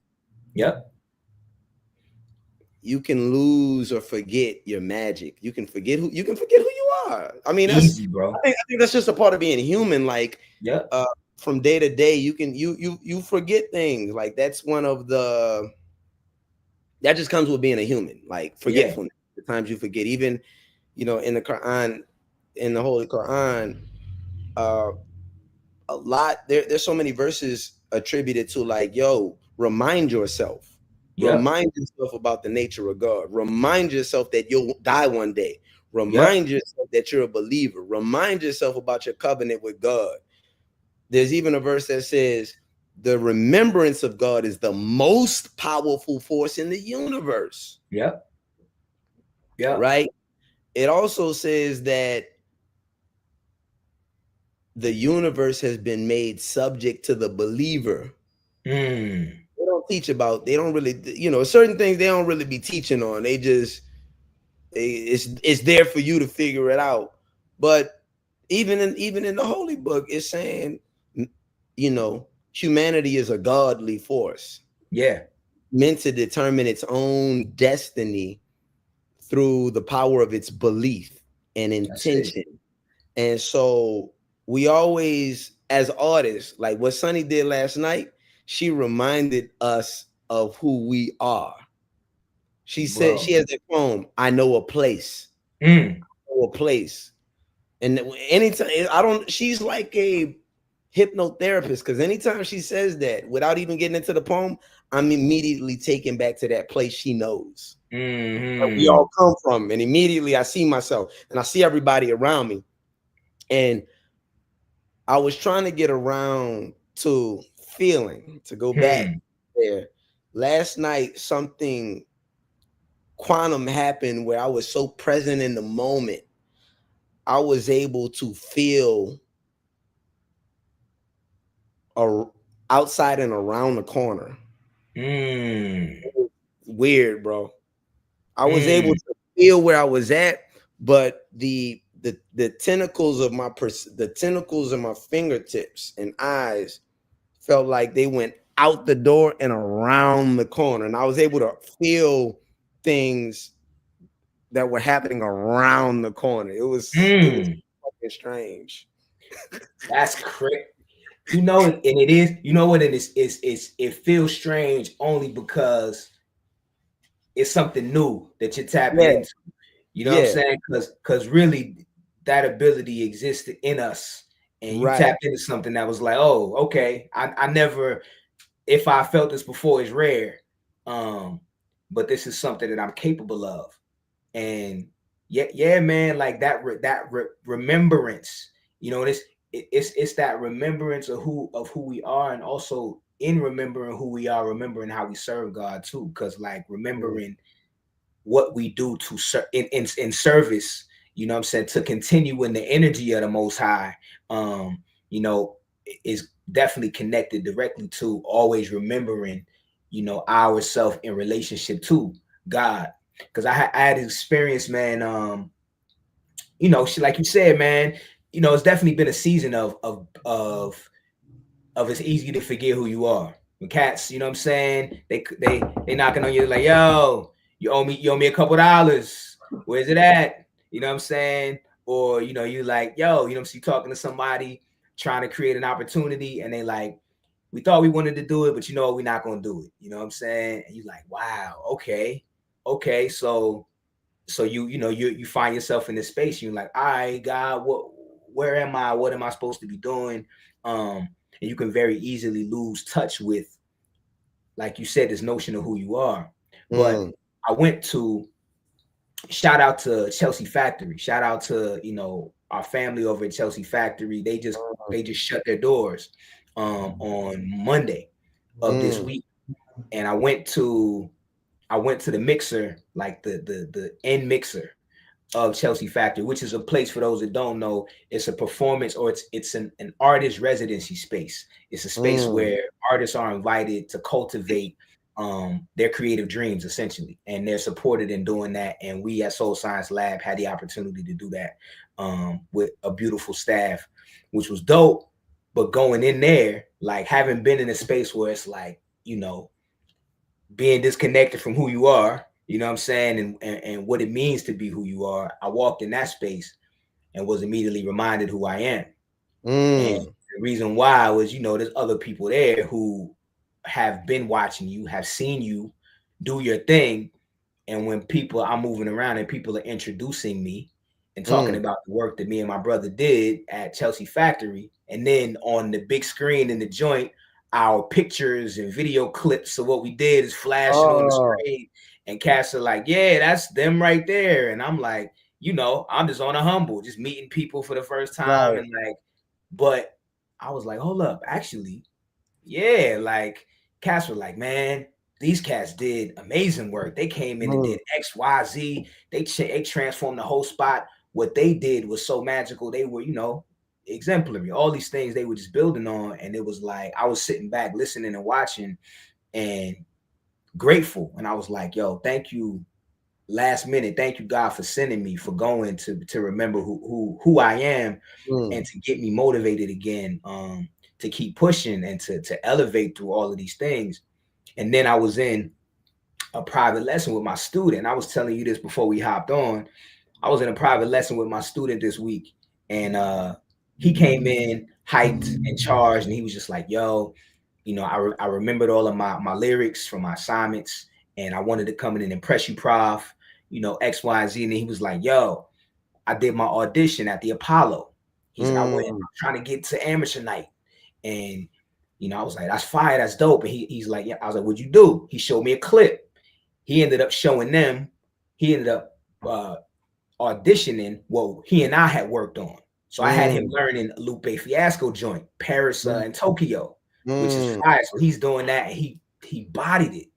Speaker 2: Yep.
Speaker 1: You can lose or forget your magic. You can forget who you are. I mean, that's
Speaker 2: easy, bro.
Speaker 1: I think that's just a part of being human. Like, from day to day, you forget things. Like, that's one of the, that just comes with being a human. Like, forgetfulness. The times you forget, even, you know, in the Quran, in the Holy Quran, a lot there's so many verses attributed to, like, yo, remind yourself. Remind yourself about the nature of God. Remind yourself that you'll die one day. Remind yourself that you're a believer. Remind yourself about your covenant with God. There's even a verse that says the remembrance of God is the most powerful force in the universe. Right? It also says that the universe has been made subject to the believer. They don't teach about, they don't really, you know, certain things they don't really be teaching on. They just, it's there for you to figure it out. But even in the Holy Book, it's saying, you know, humanity is a godly force. Meant to determine its own destiny through the power of its belief and intention. And so we always, as artists, like what Sonny did last night, she reminded us of who we are. She said, she has that poem, I know a place. I know a place. And anytime, she's like a hypnotherapist, because anytime she says that, without even getting into the poem, I'm immediately taken back to that place she knows. Where we all come from. And immediately I see myself and I see everybody around me. And I was trying to get around to feeling, to go back there. Last night, something quantum happened where I was so present in the moment. I was able to feel outside and around the corner. Weird, bro. I was able to feel where I was at, but the tentacles of my fingertips and eyes felt like they went out the door and around the corner, and I was able to feel things that were happening around the corner. It was fucking strange.
Speaker 2: That's crazy. You know, and it is, you know what it is, it feels strange only because it's something new that you're tapping into. You know what I'm saying? Because really that ability existed in us, and you tapped into something that was like, oh, okay. I never, if I felt this before, it's rare. But this is something that I'm capable of. And yeah, man, like that remembrance, you know, it's that remembrance of who we are, and also in remembering who we are, remembering how we serve God too, because like remembering what we do to in service, you know what I'm saying, to continue in the energy of the Most High, you know, is definitely connected directly to always remembering, you know, ourself in relationship to God. Because I had experience, man, you know, like you said, man, you know, it's definitely been a season of of it's easy to forget who you are. When cats, you know what I'm saying, they knocking on you like, yo, you owe me a couple dollars. Where's it at? You know what I'm saying? Or, you know, you like, yo, you know, so you talking to somebody trying to create an opportunity, and they like, we thought we wanted to do it, but you know, we're not going to do it. You know what I'm saying? And you're like, wow, okay. So you find yourself in this space. You're like, all right, God, where am I? What am I supposed to be doing? And you can very easily lose touch with, like you said, this notion of who you are. But I went to, shout out to Chelsea Factory. Shout out to, you know, our family over at Chelsea Factory. They just shut their doors on Monday of this week. And I went to the mixer, like the end mixer of Chelsea Factory, which is a place, for those that don't know, it's a performance, or it's an artist residency space. It's a space where artists are invited to cultivate their creative dreams, essentially, and they're supported in doing that. And we at Soul Science Lab had the opportunity to do that with a beautiful staff, which was dope. But going in there, like having been in a space where it's like, you know, being disconnected from who you are, you know what I'm saying, and what it means to be who you are, I walked in that space and was immediately reminded who I am. And the reason why was, you know, there's other people there who have been watching you, have seen you do your thing. And when people are moving around and people are introducing me and talking about the work that me and my brother did at Chelsea Factory, and then on the big screen in the joint, our pictures and video clips of what we did is flashing on the screen, and cats are like, yeah, that's them right there. And I'm like, you know, I'm just on a humble, just meeting people for the first time. And like, but I was like, hold up, actually, yeah, like cats were like, man, these cats did amazing work. They came in and did X, Y, Z. They transformed the whole spot. What they did was so magical. They were, you know, exemplary. All these things they were just building on. And it was like, I was sitting back, listening and watching and grateful. And I was like, yo, thank you. Last minute, thank you, God, for sending me, for going to remember who I am and to get me motivated again, to keep pushing and to elevate through all of these things. And then I was in a private lesson with my student. I was telling you this before we hopped on. I was in a private lesson with my student this week, and he came in hyped and charged, and he was just like, yo, you know, I remembered all of my lyrics from my assignments, and I wanted to come in and impress you, Prof, you know, X, Y, Z. And he was like, yo, I did my audition at the Apollo. He's like, I'm trying to get to amateur night. And, you know, I was like, that's fire, that's dope. And he's like, yeah. I was like, what'd you do? He showed me a clip. He ended up showing them. He ended up auditioning what he and I had worked on. So I had him learning Lupe Fiasco joint, Paris and Tokyo, which is fire. So he's doing that. And he bodied it,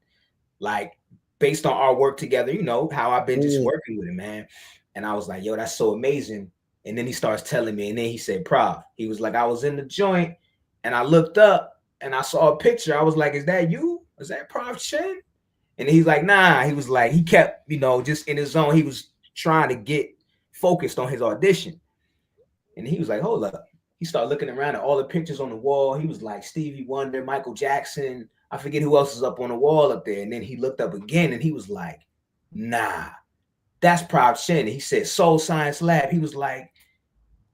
Speaker 2: like based on our work together, you know, how I've been just working with him, man. And I was like, yo, that's so amazing. And then he starts telling me, and then he said, Prof, he was like, I was in the joint and I looked up and I saw a picture. I was like, is that you? Is that Prof Chen? And he's like, nah. He was like, he kept, you know, just in his zone. He was trying to get focused on his audition. And he was like, hold up. He started looking around at all the pictures on the wall. He was like, Stevie Wonder, Michael Jackson. I forget who else is up on the wall up there. And then he looked up again and he was like, nah, that's Prof Chen. He said, Soul Science Lab. He was like,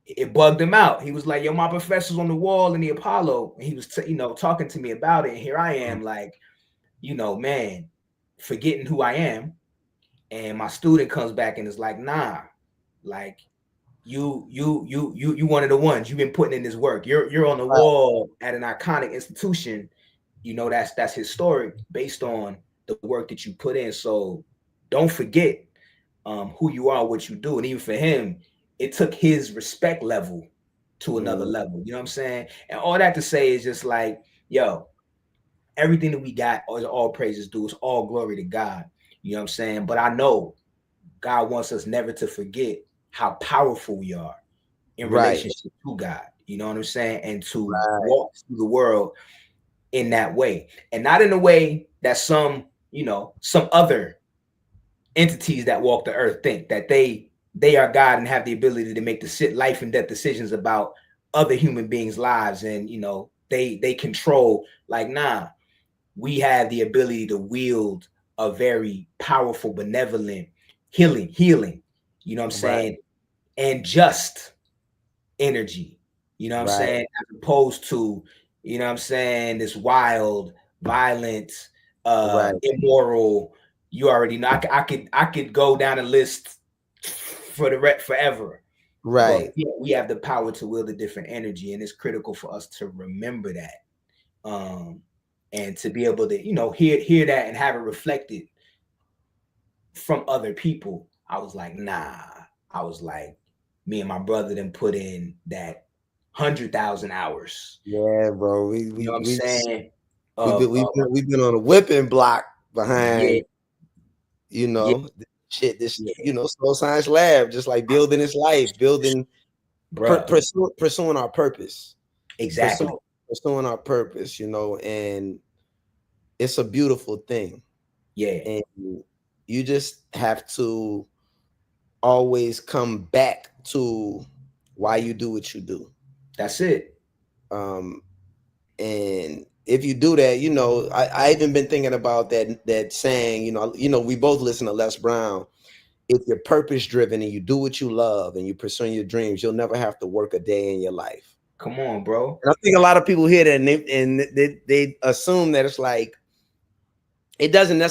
Speaker 2: it bugged him out. He was like, yo, my professor's on the wall in the Apollo. And he was, you know, talking to me about it. And here I am, like, you know, man, forgetting who I am. And my student comes back and is like, nah, like, you one of the ones. You've been putting in this work. You're on the wall at an iconic institution. You know, that's historic based on the work that you put in. So don't forget who you are, what you do. And even for him, it took his respect level to another level. You know what I'm saying? And all that to say is just like, yo, everything that we got, all praises due. It's all glory to God. You know what I'm saying? But I know God wants us never to forget how powerful we are in relationship to God. You know what I'm saying? And to walk through the world in that way. And not in a way that some other entities that walk the earth think that they are God and have the ability to make the life and death decisions about other human beings' lives and, you know, they control. Like, nah, we have the ability to wield a very powerful, benevolent, healing, you know what I'm saying, and just energy, you know what I'm saying, as opposed to, you know what I'm saying, this wild, violent, immoral. You already know. I could go down a list for the forever.
Speaker 1: Right.
Speaker 2: But we have the power to wield a different energy, and it's critical for us to remember that, and to be able to, you know, hear that and have it reflected from other people. I was like, nah. I was like, me and my brother then put in that 100,000 hours.
Speaker 1: Yeah, bro.
Speaker 2: You know what I'm saying?
Speaker 1: We've been on a whipping block behind, you know, this, you know, Soul Science Lab, just like building his life, pursuing our purpose.
Speaker 2: Exactly.
Speaker 1: Pursuing our purpose, you know, and it's a beautiful thing.
Speaker 2: Yeah.
Speaker 1: And you just have to always come back to why you do what you do.
Speaker 2: That's it.
Speaker 1: And if you do that, you know, I even been thinking about that saying, you know, we both listen to Les Brown. If you're purpose driven and you do what you love and you're pursuing your dreams, you'll never have to work a day in your life.
Speaker 2: Come on, bro.
Speaker 1: And I think a lot of people hear that and they assume that it's like, it doesn't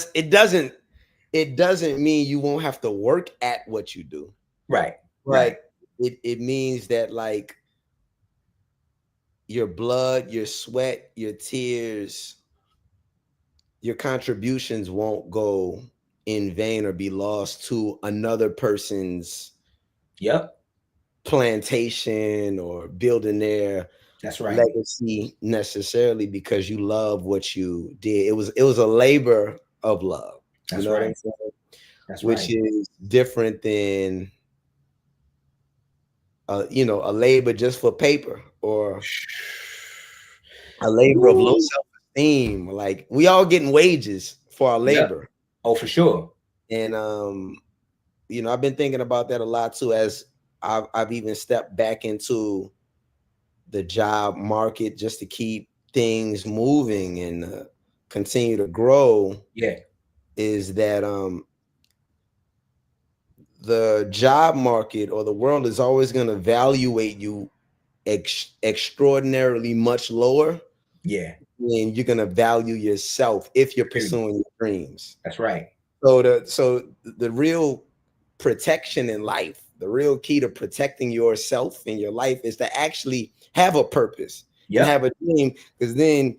Speaker 1: mean you won't have to work at what you do.
Speaker 2: Right.
Speaker 1: Right. It means that, like, your blood, your sweat, your tears, your contributions won't go in vain or be lost to another person's plantation or building their legacy necessarily because you love what you did. It was a labor of love.
Speaker 2: That's
Speaker 1: you know
Speaker 2: right.
Speaker 1: what I'm saying?
Speaker 2: That's
Speaker 1: which is different than you know, a labor just for paper or a labor of low self-esteem. Like, we all getting wages for our labor.
Speaker 2: Oh, for sure.
Speaker 1: And you know, I've been thinking about that a lot too, as I've even stepped back into the job market just to keep things moving and continue to grow.
Speaker 2: Yeah.
Speaker 1: Is that the job market or the world is always going to evaluate you extraordinarily much lower.
Speaker 2: Yeah.
Speaker 1: And you're going to value yourself if you're pursuing your dreams.
Speaker 2: That's right.
Speaker 1: So the real protection in life, the real key to protecting yourself and your life is to actually have a purpose and have a dream, because then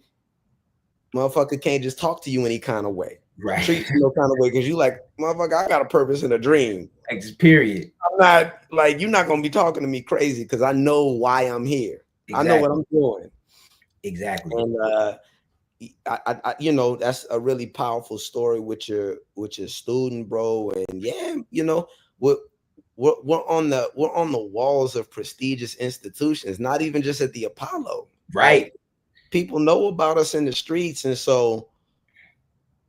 Speaker 1: motherfucker can't just talk to you any kind of way.
Speaker 2: Right.
Speaker 1: Treat you no kind of way because you like, motherfucker, I got a purpose and a dream.
Speaker 2: Period.
Speaker 1: I'm not like, you're not gonna be talking to me crazy because I know why I'm here. Exactly. I know what I'm doing.
Speaker 2: Exactly.
Speaker 1: And I you know, that's a really powerful story with your student, bro. And yeah, you know, we're on the walls of prestigious institutions, not even just at the Apollo.
Speaker 2: Right.
Speaker 1: People know about us in the streets, and so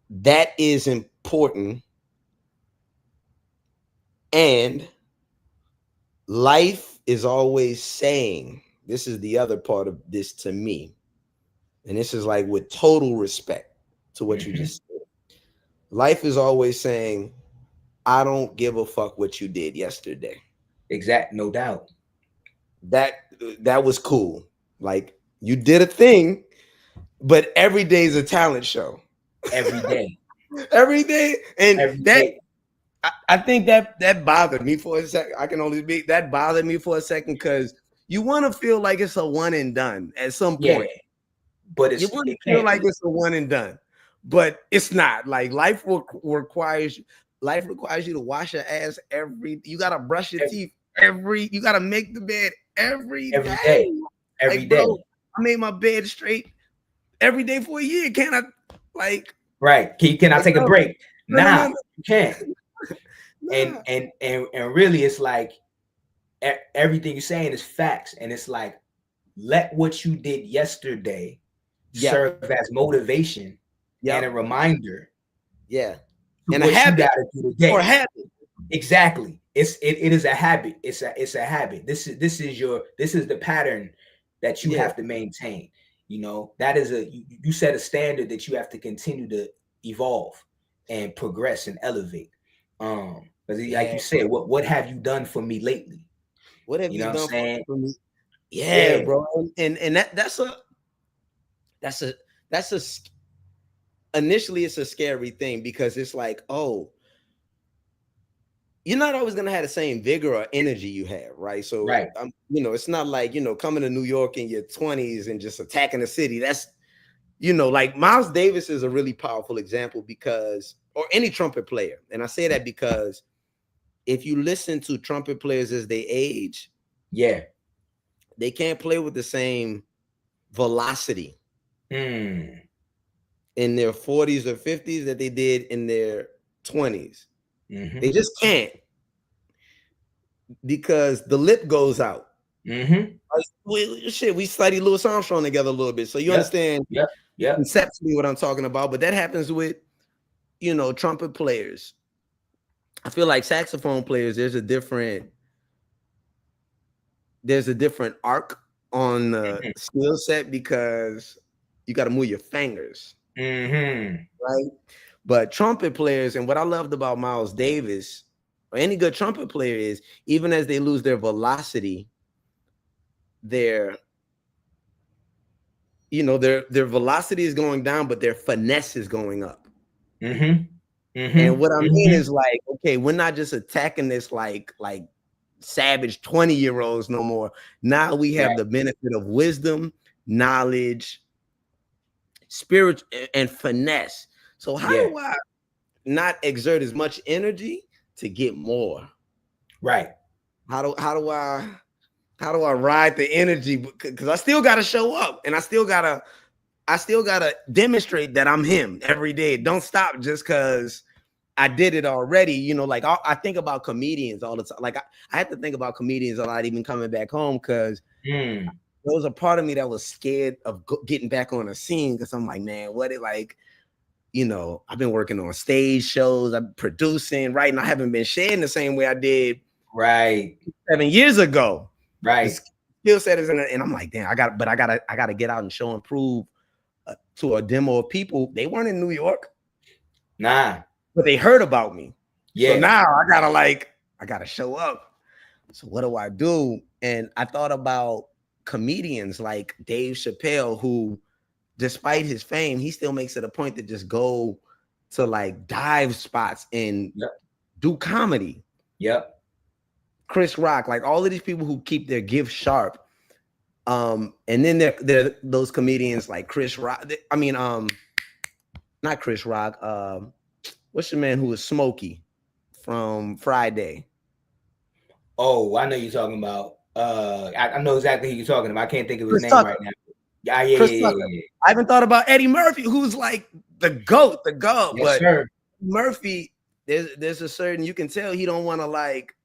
Speaker 1: that is important. And life is always saying, this is the other part of this to me, and this is like with total respect to what you just said. Life is always saying, I don't give a fuck what you did yesterday.
Speaker 2: No doubt.
Speaker 1: That was cool. Like, you did a thing, but every day is a talent show.
Speaker 2: Every day.
Speaker 1: Every day. And
Speaker 2: every day.
Speaker 1: I think that bothered me for a second. That bothered me for a second because you want to feel like it's a one and done at some point. Yeah,
Speaker 2: but
Speaker 1: you want to feel like it's a one and done, but it's not. Like, life requires you to wash your ass you gotta brush your teeth you gotta make the bed every day.
Speaker 2: Every day.
Speaker 1: Bro, I made my bed straight every day for a year. Can I, like,
Speaker 2: right? Can I take a break? Nah, you can't.
Speaker 1: Nah.
Speaker 2: And really, it's like everything you're saying is facts, and it's like, let what you did yesterday serve as motivation and a reminder.
Speaker 1: Yeah, and a habit
Speaker 2: or habit. Exactly. It is a habit. It's a habit. This is the pattern that you have to maintain. You know, that is you set a standard that you have to continue to evolve and progress and elevate. Because like you said, what have you done for me lately?
Speaker 1: What have
Speaker 2: You
Speaker 1: you
Speaker 2: know what I'm
Speaker 1: done
Speaker 2: saying?
Speaker 1: for me? Yeah, bro. And that's initially it's a scary thing because it's like, oh, you're not always gonna have the same vigor or energy you have, right? So,
Speaker 2: Right.
Speaker 1: you know, it's not like, you know, coming to New York in your 20s and just attacking the city. That's, you know, like Miles Davis is a really powerful example because, or any trumpet player, and I say that because if you listen to trumpet players as they age,
Speaker 2: Yeah.
Speaker 1: they can't play with the same velocity in their 40s or 50s that they did in their 20s. They just can't, because the lip goes out. We studied Louis Armstrong together a little bit, so you understand conceptually what I'm talking about. But that happens with, you know, trumpet players. I feel like saxophone players, there's a different arc on the skill set because you got to move your fingers, right? But trumpet players, and what I loved about Miles Davis or any good trumpet player is, even as they lose their velocity, their velocity is going down, but their finesse is going up. And what I mean is, like, okay, we're not just attacking this like savage 20-year-olds no more. Now we have the benefit of wisdom, knowledge, spirit, and finesse. So how do I not exert as much energy to get more?
Speaker 2: Right.
Speaker 1: How do I ride the energy? Because I still got to show up, and I still gotta demonstrate that I'm him every day. Don't stop just because I did it already. You know, like I think about comedians all the time. Like I had to think about comedians a lot, even coming back home, because there was a part of me that was scared of getting back on a scene, because I'm like, man, what it like, you know, I've been working on stage shows, I'm producing, writing. I haven't been sharing the same way I did 7 years ago.
Speaker 2: Right.
Speaker 1: The skill set is and I'm like, damn, I gotta get out and show and prove to a demo of people. They weren't in New York.
Speaker 2: Nah.
Speaker 1: But they heard about me.
Speaker 2: Yeah.
Speaker 1: So now I gotta show up. So what do I do? And I thought about comedians like Dave Chappelle, who, despite his fame, he still makes it a point to just go to like dive spots and do comedy. Chris Rock, like all of these people who keep their gift sharp. And then there those comedians like Chris Rock. Not Chris Rock. What's the man who was Smokey from Friday?
Speaker 2: Oh, I know you're talking about. I know exactly who you're talking about. I can't think of his name right now. Yeah.
Speaker 1: I haven't thought about Eddie Murphy, who's like the GOAT.
Speaker 2: Yes,
Speaker 1: but
Speaker 2: sir.
Speaker 1: Murphy, there's a certain, you can tell he don't want to like,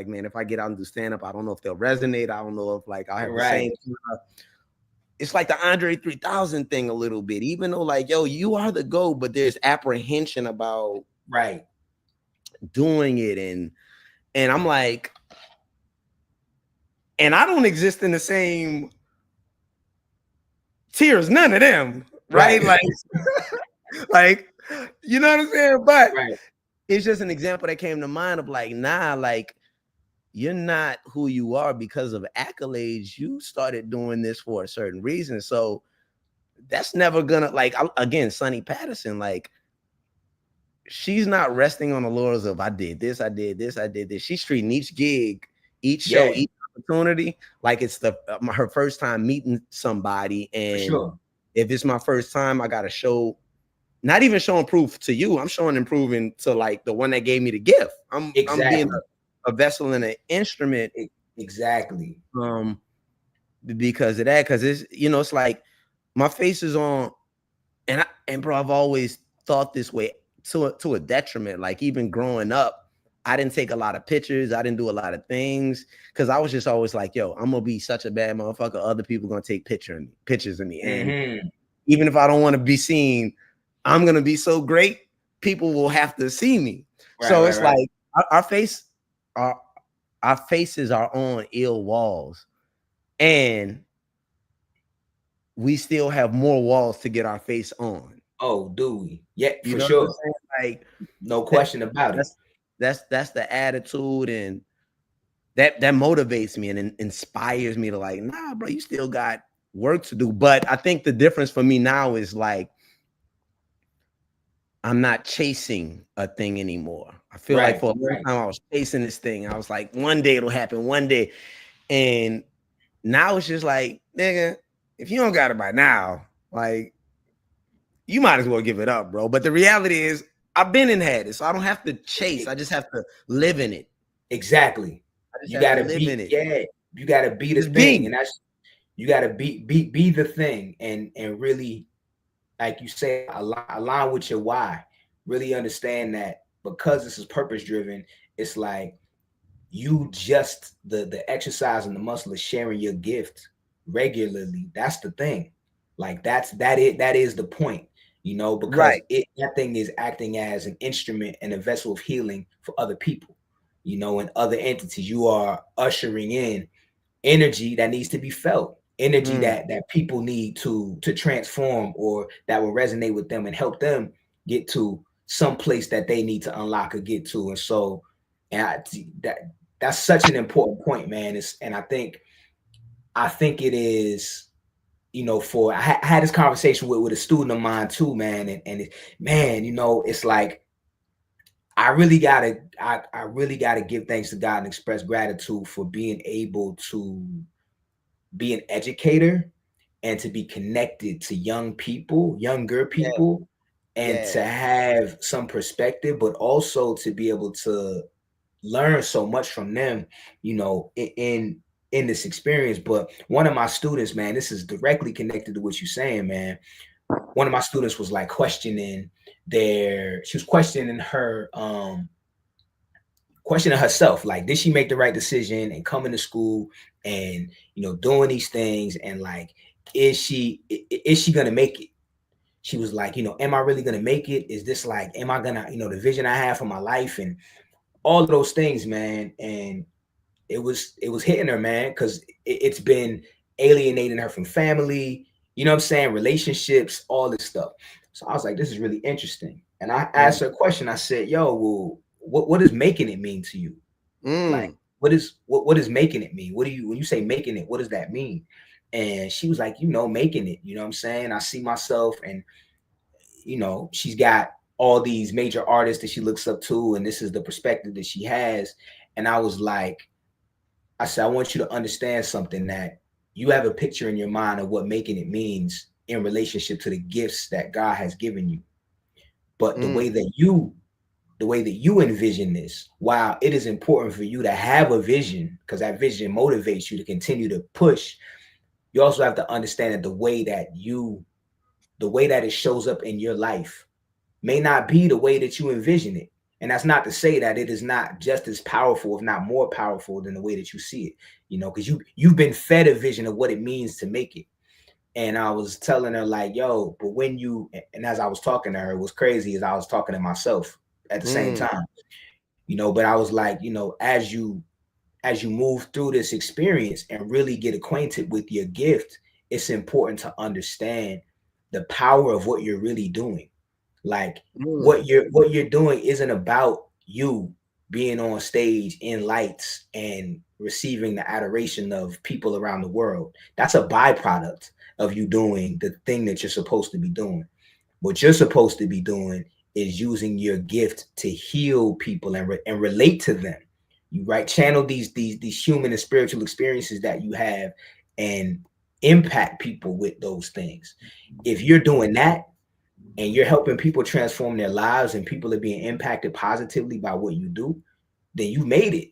Speaker 1: man, if I get out and do stand-up, I don't know if they'll resonate. I don't know if like I'll have the same. It's like the Andre 3000 thing a little bit, even though like, yo, you are the GOAT, but there's apprehension about doing it. And I'm like, and I don't exist in the same tiers, none of them, right? Like, you know what I'm saying? But it's just an example that came to mind of like, nah, like, you're not who you are because of accolades. You started doing this for a certain reason. So that's never gonna, like, again, Sonny Patterson, like, she's not resting on the laurels of I did this, I did this, I did this. She's treating each gig, each show, each opportunity like it's her first time meeting somebody. And if it's my first time, I gotta show, not even showing proof to you, I'm showing and proving to like the one that gave me the gift. I'm being a vessel and an instrument.
Speaker 2: Exactly.
Speaker 1: Because of that, because it's, you know, it's like my face is on, and bro, I've always thought this way to a detriment. Like even growing up, I didn't take a lot of pictures. I didn't do a lot of things because I was just always like, yo, I'm gonna be such a bad motherfucker. Other people gonna take pictures of me. And even if I don't want to be seen, I'm gonna be so great, people will have to see me. So it's like our faces are on ill walls. And we still have more walls to get our face on.
Speaker 2: Oh, do we? Yeah,
Speaker 1: You
Speaker 2: for
Speaker 1: know
Speaker 2: sure.
Speaker 1: what I'm saying? Like,
Speaker 2: No question about it.
Speaker 1: That's the attitude, and that motivates me and inspires me to like, nah, bro, you still got work to do. But I think the difference for me now is like, I'm not chasing a thing anymore. I feel like for a long time I was chasing this thing. I was like, one day it'll happen, one day. And now it's just like, nigga, if you don't got it by now, like, you might as well give it up, bro. But the reality is, I've been and had it, so I don't have to chase. I just have to live in it.
Speaker 2: Exactly. You gotta live in it. Yeah, you gotta be the thing, and that's you gotta be the thing, and really, like you say, align with your why. Really understand that because this is purpose driven, it's like you just the exercise and the muscle of sharing your gift regularly. That's the thing. Like that is the point, you know, because that thing is acting as an instrument and a vessel of healing for other people, you know, and other entities. You are ushering in energy that needs to be felt, energy that people need to transform, or that will resonate with them and help them get to some place that they need to unlock or get to. And so, that's such an important point, man. And I think it is, you know, I had this conversation with a student of mine too, man. And man, you know, it's like, I really gotta give thanks to God and express gratitude for being able to be an educator and to be connected to younger people, and to have some perspective, but also to be able to learn so much from them, you know, in this experience. But one of my students, man, this is directly connected to what you're saying, man. One of my students was like questioning herself, like, did she make the right decision and coming to school and, you know, doing these things, and like, is she gonna make it? She was like, you know, am I really gonna make it? Is this like, am I gonna, you know, the vision I have for my life and all of those things, man. And it was hitting her, man, because it's been alienating her from family, you know what I'm saying, relationships, all this stuff. So I was like, this is really interesting. And I asked her a question. I said, yo, well, what is making it mean to you? Like, what is making it mean? When you say making it, what does that mean? And she was like, you know, making it, you know what I'm saying? I see myself, and, you know, she's got all these major artists that she looks up to, and this is the perspective that she has. And I was like, I said, I want you to understand something, that you have a picture in your mind of what making it means in relationship to the gifts that God has given you. But the way that you envision this, while it is important for you to have a vision, because that vision motivates you to continue to push, you also have to understand that the way that it shows up in your life may not be the way that you envision it. And that's not to say that it is not just as powerful, if not more powerful, than the way that you see it, you know, because you've been fed a vision of what it means to make it. And I was telling her, like, yo, but and as I was talking to her, it was crazy as I was talking to myself at the same time, you know, but I was like, you know, as you move through this experience and really get acquainted with your gift, it's important to understand the power of what you're really doing. Like, what you're doing isn't about you being on stage in lights and receiving the adoration of people around the world. That's a byproduct of you doing the thing that you're supposed to be doing. What you're supposed to be doing is using your gift to heal people and relate to them. You channel these human and spiritual experiences that you have and impact people with those things. If you're doing that and you're helping people transform their lives and people are being impacted positively by what you do, then you made it.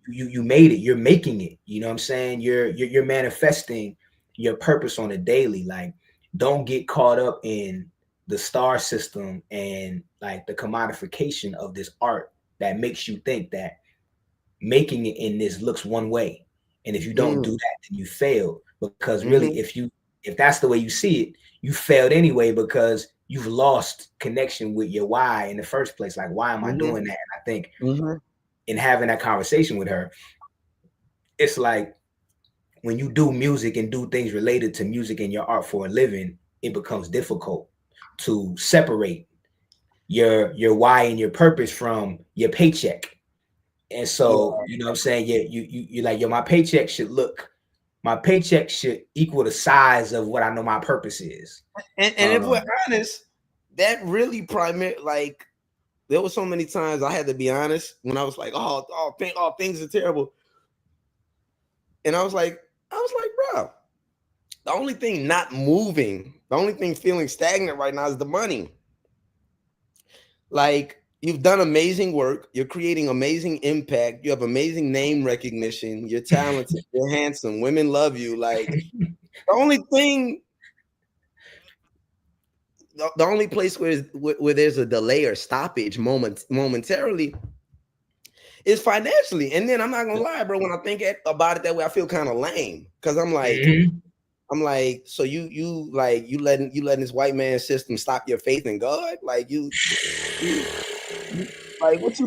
Speaker 2: You made it. You're making it. You know what I'm saying? You're manifesting your purpose on a daily. Like, don't get caught up in the star system and like the commodification of this art that makes you think that making it in this looks one way. And if you don't do that, then you fail. Because really, if that's the way you see it, you failed anyway, because you've lost connection with your why in the first place. Like, why am I doing that? And I think in having that conversation with her, it's like, when you do music and do things related to music and your art for a living, it becomes difficult to separate your why and your purpose from your paycheck. And so, you know what I'm saying? You like, yo, my paycheck should equal the size of what I know my purpose is.
Speaker 1: And if we're honest, that really primary, like, there were so many times I had to be honest when I was like, things are terrible. And I was like, bro, the only thing not moving, the only thing feeling stagnant right now is the money. Like, you've done amazing work. You're creating amazing impact. You have amazing name recognition. You're talented. You're handsome. Women love you. Like, the only thing, the only place where there's a delay or stoppage momentarily is financially. And then I'm not gonna lie, bro. When I think about it that way, I feel kind of lame because I'm like, so you letting this white man system stop your faith in God? Like you like what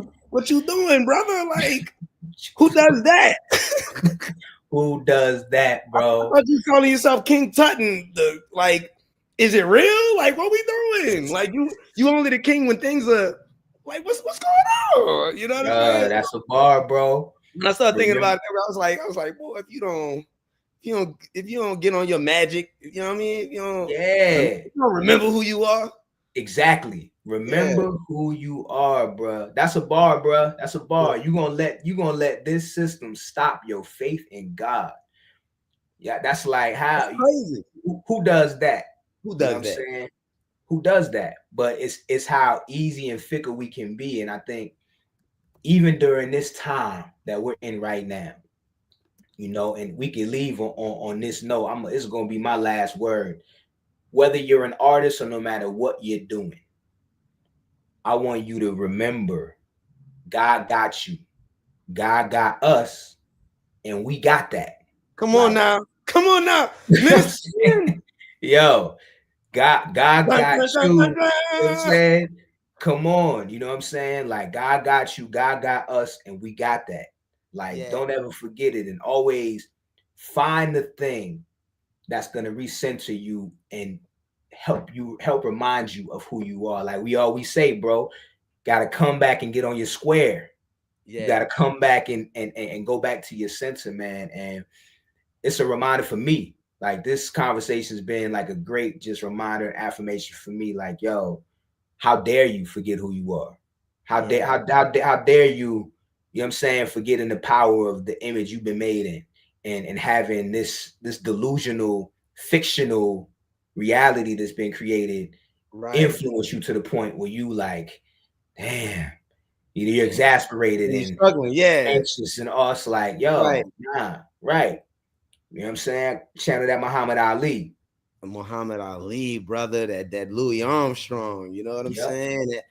Speaker 1: you doing, brother? Like, who does that?
Speaker 2: Who does that, bro?
Speaker 1: Are you calling yourself King Tutton? Like, is it real? Like, what we doing? Like, you only the king when things are like, what's going on? You know what I'm saying?
Speaker 2: That's a bar, bro.
Speaker 1: When I started thinking about it, I was like, boy, if you don't get on your magic, you know what I mean? If you don't remember who you are.
Speaker 2: Exactly. Remember who you are, bro. That's a bar, bro. That's a bar. You gonna let this system stop your faith in God. Yeah, that's like how
Speaker 1: that's crazy.
Speaker 2: Who does that?
Speaker 1: Who does
Speaker 2: that? Saying? Who does that? But it's how easy and fickle we can be. And I think even during this time that we're in right now, you know, and we can leave on this note. It's gonna be my last word. Whether you're an artist or no matter what you're doing, I want you to remember God got you. God got us, and we got that.
Speaker 1: Come on now.
Speaker 2: Yo, God got you. You know what I'm saying? Come on. You know what I'm saying? Like, God got you, God got us, and we got that. Like, don't ever forget it, and always find the thing that's gonna recenter you and help remind you of who you are. Like we always say, bro, gotta come back and get on your square. You gotta come back and go back to your center, man. And it's a reminder for me. Like, this conversation's been like a great just reminder and affirmation for me. Like, yo, how dare you forget who you are? How dare you, you know what I'm saying, forgetting the power of the image you've been made in, and having this delusional, fictional reality that's been created influence you to the point where you like, damn, you're exasperated and
Speaker 1: struggling,
Speaker 2: anxious, and us like, yo, right. You know what I'm saying? Channel that Muhammad Ali.
Speaker 1: Muhammad Ali, brother, that Louis Armstrong, you know what I'm saying? That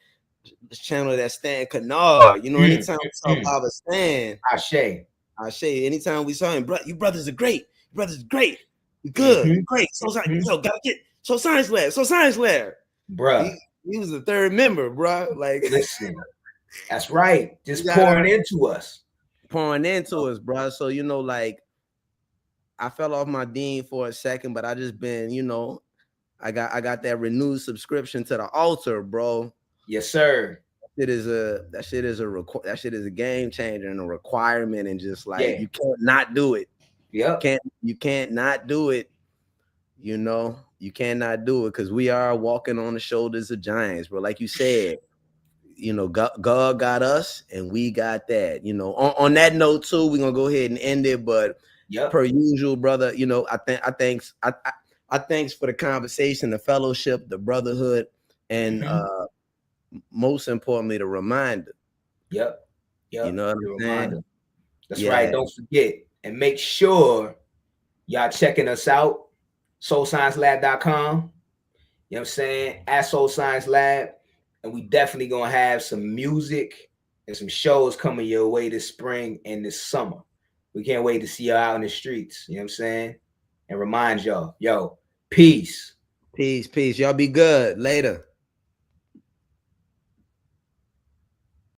Speaker 1: channel that Stan Canard, you know, anytime we saw Baba Stan,
Speaker 2: Ashe,
Speaker 1: anytime we saw him, bro, you brothers are great. You brothers are great. You good, great. So gotta get Science Lab.
Speaker 2: Bruh.
Speaker 1: He was the third member, bro. Like,
Speaker 2: listen, that's right. Just pouring into us,
Speaker 1: bro. So, you know, like, I fell off my dean for a second, but I just been, you know, I got that renewed subscription to the altar, bro.
Speaker 2: Yes, sir.
Speaker 1: That shit is a game changer and a requirement, and just like, you can't not do it. You can't not do it. You know, you cannot do it, because we are walking on the shoulders of giants, bro. Like you said, you know, God got us and we got that. You know, on that note too, we're gonna go ahead and end it. But per usual, brother, you know, I thanks for the conversation, the fellowship, the brotherhood, and most importantly, the reminder.
Speaker 2: You
Speaker 1: know what I'm saying?
Speaker 2: That's right. Don't forget, and make sure y'all checking us out. SoulScienceLab.com. You know what I'm saying? At Soul Science Lab. And we definitely gonna have some music and some shows coming your way this spring and this summer. We can't wait to see y'all out in the streets. You know what I'm saying? And remind y'all, yo, peace.
Speaker 1: Peace. Y'all be good. Later.